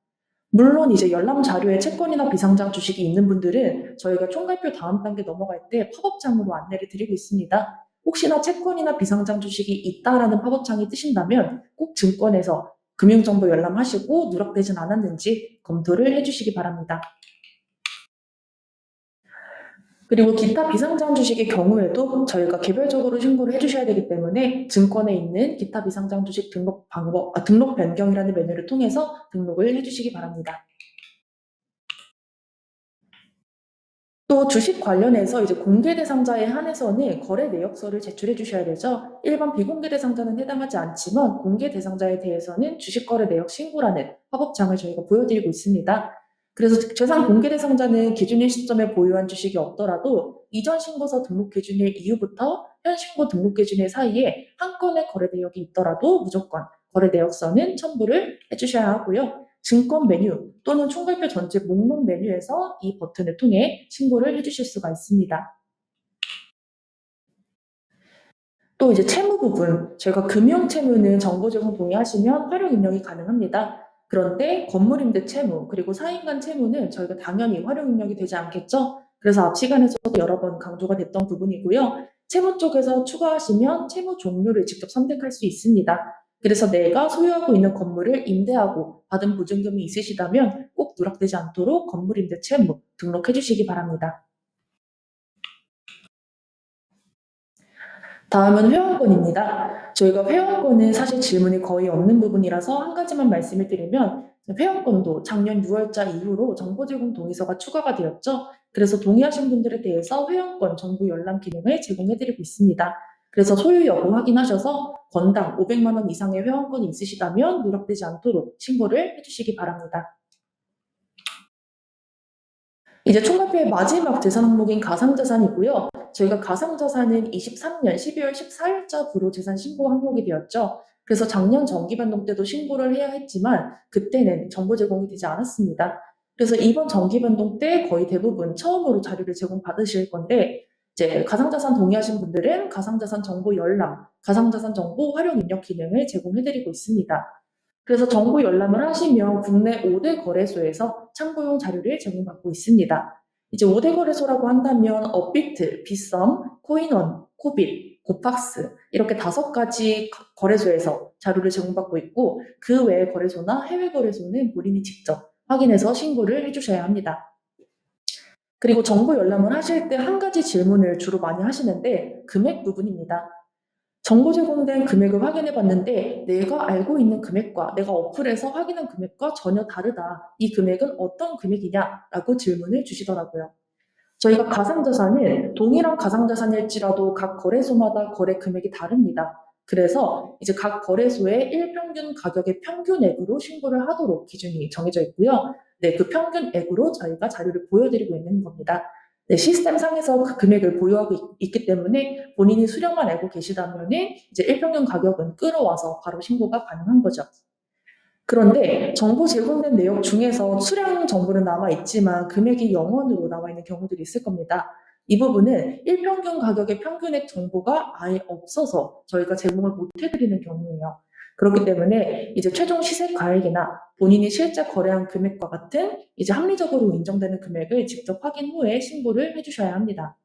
Speaker 2: 물론 이제 열람 자료에 채권이나 비상장 주식이 있는 분들은 저희가 총괄표 다음 단계 넘어갈 때 팝업창으로 안내를 드리고 있습니다. 혹시나 채권이나 비상장 주식이 있다라는 팝업창이 뜨신다면 꼭 증권에서 금융정보 열람하시고 누락되진 않았는지 검토를 해주시기 바랍니다. 그리고 기타 비상장 주식의 경우에도 저희가 개별적으로 신고를 해주셔야 되기 때문에 증권에 있는 기타 비상장 주식 등록 방법, 등록 변경이라는 메뉴를 통해서 등록을 해주시기 바랍니다. 또 주식 관련해서 이제 공개 대상자에 한해서는 거래 내역서를 제출해 주셔야 되죠. 일반 비공개 대상자는 해당하지 않지만 공개 대상자에 대해서는 주식 거래 내역 신고라는 화법장을 저희가 보여드리고 있습니다. 그래서 재산 공개 대상자는 기준일 시점에 보유한 주식이 없더라도 이전 신고서 등록 기준일 이후부터 현 신고 등록 기준일 사이에 한 건의 거래 내역이 있더라도 무조건 거래 내역서는 첨부를 해주셔야 하고요. 증권 메뉴 또는 총괄표 전체 목록 메뉴에서 이 버튼을 통해 신고를 해주실 수가 있습니다. 또 이제 채무 부분, 저희가 금융 채무는 정보 제공 동의하시면 활용 입력이 가능합니다. 그런데 건물 임대 채무 그리고 사인 간 채무는 저희가 당연히 활용 입력이 되지 않겠죠. 그래서 앞 시간에서도 여러 번 강조가 됐던 부분이고요. 채무 쪽에서 추가하시면 채무 종류를 직접 선택할 수 있습니다. 그래서 내가 소유하고 있는 건물을 임대하고 받은 보증금이 있으시다면 꼭 누락되지 않도록 건물 임대 채무 등록해 주시기 바랍니다. 다음은 회원권입니다. 저희가 회원권은 사실 질문이 거의 없는 부분이라서 한 가지만 말씀을 드리면 회원권도 작년 6월자 이후로 정보 제공 동의서가 추가가 되었죠. 그래서 동의하신 분들에 대해서 회원권 정보 열람 기능을 제공해드리고 있습니다. 그래서 소유 여부 확인하셔서 건당 500만 원 이상의 회원권이 있으시다면 누락되지 않도록 신고를 해주시기 바랍니다. 이제 총합회의 마지막 재산 항목인 가상자산이고요. 저희가 가상자산은 23년 12월 14일자 부로 재산 신고 항목이 되었죠. 그래서 작년 정기변동 때도 신고를 해야 했지만 그때는 정보 제공이 되지 않았습니다. 그래서 이번 정기변동 때 거의 대부분 처음으로 자료를 제공받으실 건데 이제 가상자산 동의하신 분들은 가상자산 정보 열람, 가상자산 정보 활용 입력 기능을 제공해드리고 있습니다. 그래서 정보 열람을 하시면 국내 5대 거래소에서 참고용 자료를 제공받고 있습니다. 이제 5대 거래소라고 한다면 업비트, 빗썸, 코인원, 코빗, 고팍스 이렇게 5가지 거래소에서 자료를 제공받고 있고 그 외의 거래소나 해외 거래소는 본인이 직접 확인해서 신고를 해주셔야 합니다. 그리고 정보 열람을 하실 때 한 가지 질문을 주로 많이 하시는데 금액 부분입니다. 정보 제공된 금액을 확인해 봤는데 내가 알고 있는 금액과 내가 어플에서 확인한 금액과 전혀 다르다. 이 금액은 어떤 금액이냐라고 질문을 주시더라고요. 저희가 가상자산은 동일한 가상자산일지라도 각 거래소마다 거래 금액이 다릅니다. 그래서 이제 각 거래소의 일평균 가격의 평균액으로 신고를 하도록 기준이 정해져 있고요. 네, 그 평균액으로 저희가 자료를 보여드리고 있는 겁니다. 네, 시스템 상에서 그 금액을 보유하고 있기 때문에 본인이 수령만 알고 계시다면은 이제 일평균 가격은 끌어와서 바로 신고가 가능한 거죠. 그런데 정보 제공된 내역 중에서 수량 정보는 남아 있지만 금액이 영원으로 남아 있는 경우들이 있을 겁니다. 이 부분은 일평균 가격의 평균액 정보가 아예 없어서 저희가 제공을 못 해드리는 경우예요. 그렇기 때문에 이제 최종 시세 가액이나 본인이 실제 거래한 금액과 같은 이제 합리적으로 인정되는 금액을 직접 확인 후에 신고를 해주셔야 합니다.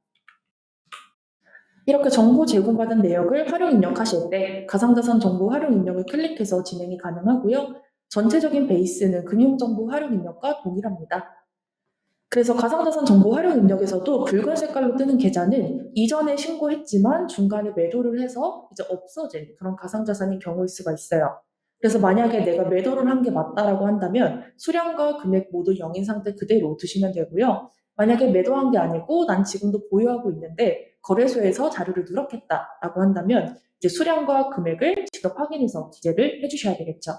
Speaker 2: 이렇게 정보 제공받은 내역을 활용 입력하실 때 가상자산 정보 활용 입력을 클릭해서 진행이 가능하고요. 전체적인 베이스는 금융정보 활용 입력과 동일합니다. 그래서 가상자산 정보 활용 입력에서도 붉은 색깔로 뜨는 계좌는 이전에 신고했지만 중간에 매도를 해서 이제 없어진 그런 가상자산인 경우일 수가 있어요. 그래서 만약에 내가 매도를 한 게 맞다라고 한다면 수량과 금액 모두 0인 상태 그대로 두시면 되고요. 만약에 매도한 게 아니고 난 지금도 보유하고 있는데 거래소에서 자료를 누락했다라고 한다면 이제 수량과 금액을 직접 확인해서 기재를 해주셔야 되겠죠.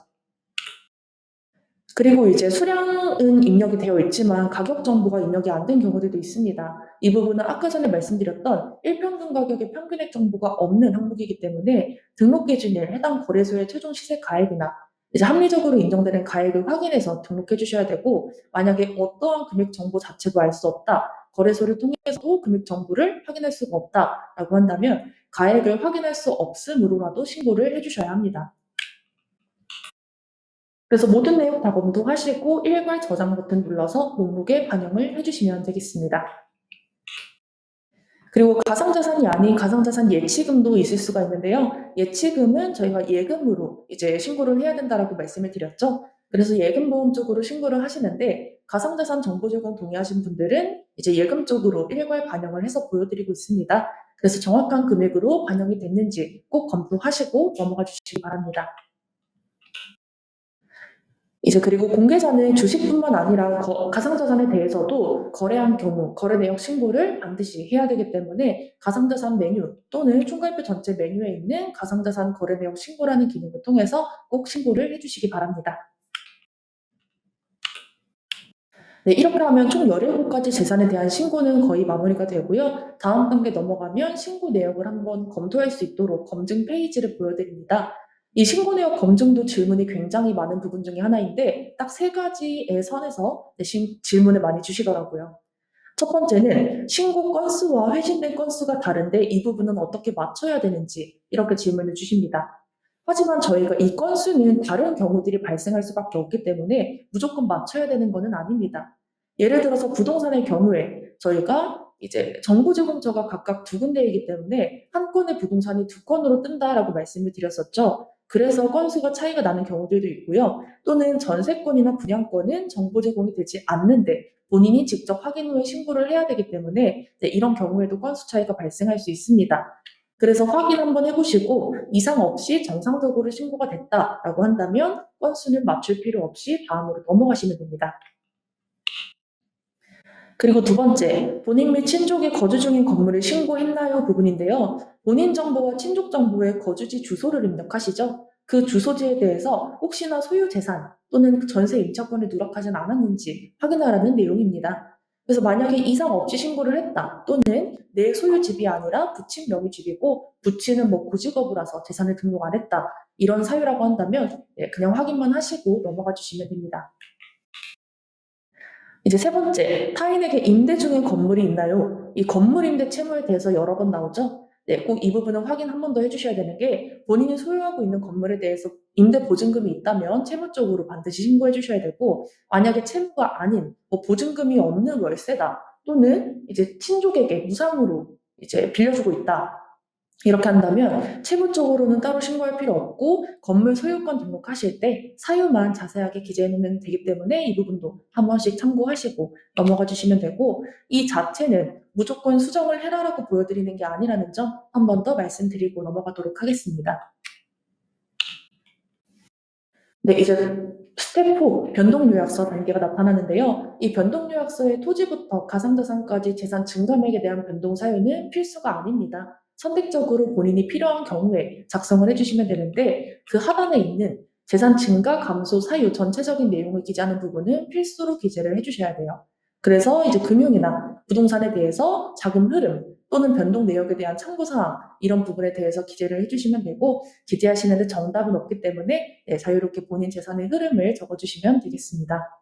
Speaker 2: 그리고 이제 수량은 입력이 되어 있지만 가격 정보가 입력이 안 된 경우들도 있습니다. 이 부분은 아까 전에 말씀드렸던 일평균 가격의 평균액 정보가 없는 항목이기 때문에 등록 기준일 해당 거래소의 최종 시세 가액이나 이제 합리적으로 인정되는 가액을 확인해서 등록해 주셔야 되고 만약에 어떠한 금액 정보 자체도 알 수 없다. 거래소를 통해서도 금액 정보를 확인할 수가 없다라고 한다면 가액을 확인할 수 없음으로라도 신고를 해주셔야 합니다. 그래서 모든 내용 다 검토하시고 일괄 저장 버튼 눌러서 목록에 반영을 해주시면 되겠습니다. 그리고 가상자산이 아닌 가상자산 예치금도 있을 수가 있는데요. 예치금은 저희가 예금으로 이제 신고를 해야 된다라고 말씀을 드렸죠. 그래서 예금보험 쪽으로 신고를 하시는데 가상자산 정보 제공 동의하신 분들은 이제 예금적으로 일괄 반영을 해서 보여드리고 있습니다. 그래서 정확한 금액으로 반영이 됐는지 꼭 검토하시고 넘어가 주시기 바랍니다. 이제 그리고 공개자는 주식뿐만 아니라 가상자산에 대해서도 거래한 경우 거래 내역 신고를 반드시 해야 되기 때문에 가상자산 메뉴 또는 총괄표 전체 메뉴에 있는 가상자산 거래 내역 신고라는 기능을 통해서 꼭 신고를 해주시기 바랍니다. 네, 이렇게 하면 총 17가지 재산에 대한 신고는 거의 마무리가 되고요. 다음 단계 넘어가면 신고 내역을 한번 검토할 수 있도록 검증 페이지를 보여드립니다. 이 신고 내역 검증도 질문이 굉장히 많은 부분 중에 하나인데 딱 3가지의 선에서 질문을 많이 주시더라고요. 첫 번째는 신고 건수와 회신된 건수가 다른데 이 부분은 어떻게 맞춰야 되는지 이렇게 질문을 주십니다. 하지만 저희가 이 건수는 다른 경우들이 발생할 수밖에 없기 때문에 무조건 맞춰야 되는 것은 아닙니다. 예를 들어서 부동산의 경우에 저희가 이제 정보 제공처가 각각 2군데이기 때문에 한 건의 부동산이 2건으로 뜬다라고 말씀을 드렸었죠. 그래서 건수가 차이가 나는 경우들도 있고요. 또는 전세권이나 분양권은 정보 제공이 되지 않는데 본인이 직접 확인 후에 신고를 해야 되기 때문에 이런 경우에도 건수 차이가 발생할 수 있습니다. 그래서 확인 한번 해보시고 이상 없이 정상적으로 신고가 됐다라고 한다면 건수는 맞출 필요 없이 다음으로 넘어가시면 됩니다. 그리고 2번째, 본인 및 친족이 거주 중인 건물을 신고했나요? 부분인데요. 본인 정보와 친족 정보의 거주지 주소를 입력하시죠. 그 주소지에 대해서 혹시나 소유 재산 또는 전세 임차권을 누락하진 않았는지 확인하라는 내용입니다. 그래서 만약에 이상 없이 신고를 했다 또는 내 소유 집이 아니라 부친 명의 집이고 부친은 고직업이라서 재산을 등록 안 했다 이런 사유라고 한다면 그냥 확인만 하시고 넘어가 주시면 됩니다. 이제 3번째, 타인에게 임대 중인 건물이 있나요? 이 건물 임대 채무에 대해서 여러 번 나오죠? 네, 꼭 이 부분은 확인 한 번 더 해주셔야 되는 게 본인이 소유하고 있는 건물에 대해서 임대 보증금이 있다면 채무 쪽으로 반드시 신고해 주셔야 되고 만약에 채무가 아닌 보증금이 없는 월세다 또는 이제 친족에게 무상으로 이제 빌려주고 있다. 이렇게 한다면 채무적으로는 따로 신고할 필요 없고 건물 소유권 등록하실 때 사유만 자세하게 기재해 놓으면 되기 때문에 이 부분도 한 번씩 참고하시고 넘어가 주시면 되고 이 자체는 무조건 수정을 해라라고 보여드리는 게 아니라는 점 한 번 더 말씀드리고 넘어가도록 하겠습니다. 네, 이제 스텝 4 변동요약서 단계가 나타나는데요. 이 변동요약서의 토지부터 가상자산까지 재산 증감액에 대한 변동 사유는 필수가 아닙니다. 선택적으로 본인이 필요한 경우에 작성을 해주시면 되는데 그 하단에 있는 재산 증가 감소 사유 전체적인 내용을 기재하는 부분은 필수로 기재를 해주셔야 돼요. 그래서 이제 금융이나 부동산에 대해서 자금 흐름 또는 변동 내역에 대한 참고사항 이런 부분에 대해서 기재를 해주시면 되고 기재하시는데 정답은 없기 때문에 자유롭게 본인 재산의 흐름을 적어주시면 되겠습니다.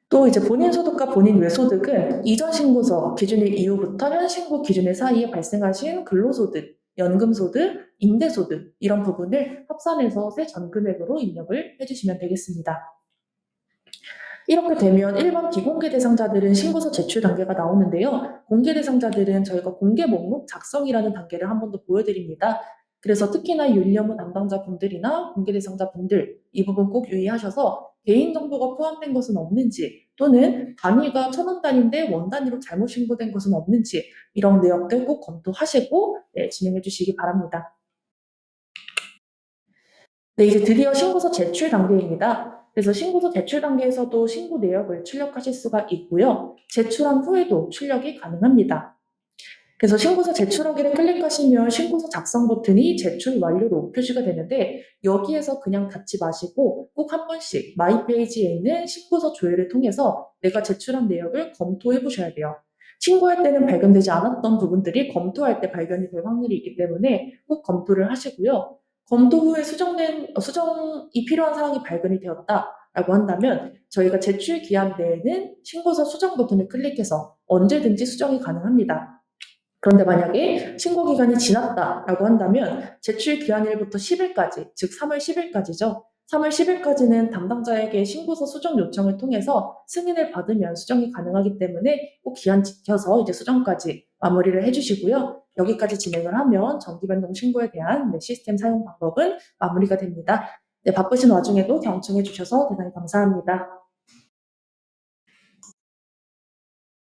Speaker 2: 또 이제 본인 소득과 본인 외소득은 이전 신고서 기준일 이후부터 현 신고 기준일 사이에 발생하신 근로소득, 연금소득, 임대소득 이런 부분을 합산해서 세 전금액으로 입력을 해주시면 되겠습니다. 이렇게 되면 일반 비공개 대상자들은 신고서 제출 단계가 나오는데요. 공개 대상자들은 저희가 공개 목록 작성이라는 단계를 한 번 더 보여드립니다. 그래서 특히나 윤리업무 담당자분들이나 공개 대상자분들 이 부분 꼭 유의하셔서 개인정보가 포함된 것은 없는지 또는 단위가 1,000원 단위인데 원 단위로 잘못 신고된 것은 없는지 이런 내역들 꼭 검토하시고 진행해 주시기 바랍니다. 네, 이제 드디어 신고서 제출 단계입니다. 그래서 신고서 제출 단계에서도 신고 내역을 출력하실 수가 있고요. 제출한 후에도 출력이 가능합니다. 그래서 신고서 제출하기를 클릭하시면 신고서 작성 버튼이 제출 완료로 표시가 되는데 여기에서 그냥 닫지 마시고 꼭 한 번씩 마이 페이지에 있는 신고서 조회를 통해서 내가 제출한 내역을 검토해 보셔야 돼요. 신고할 때는 발견되지 않았던 부분들이 검토할 때 발견이 될 확률이 있기 때문에 꼭 검토를 하시고요. 검토 후에 수정이 필요한 사항이 발견이 되었다라고 한다면 저희가 제출 기한 내에는 신고서 수정 버튼을 클릭해서 언제든지 수정이 가능합니다. 그런데 만약에 신고 기간이 지났다라고 한다면 제출 기한일부터 10일까지, 즉 3월 10일까지죠. 3월 10일까지는 담당자에게 신고서 수정 요청을 통해서 승인을 받으면 수정이 가능하기 때문에 꼭 기한 지켜서 이제 수정까지 마무리를 해주시고요. 여기까지 진행을 하면 정기 변동 신고에 대한 시스템 사용 방법은 마무리가 됩니다. 네, 바쁘신 와중에도 경청해 주셔서 대단히 감사합니다.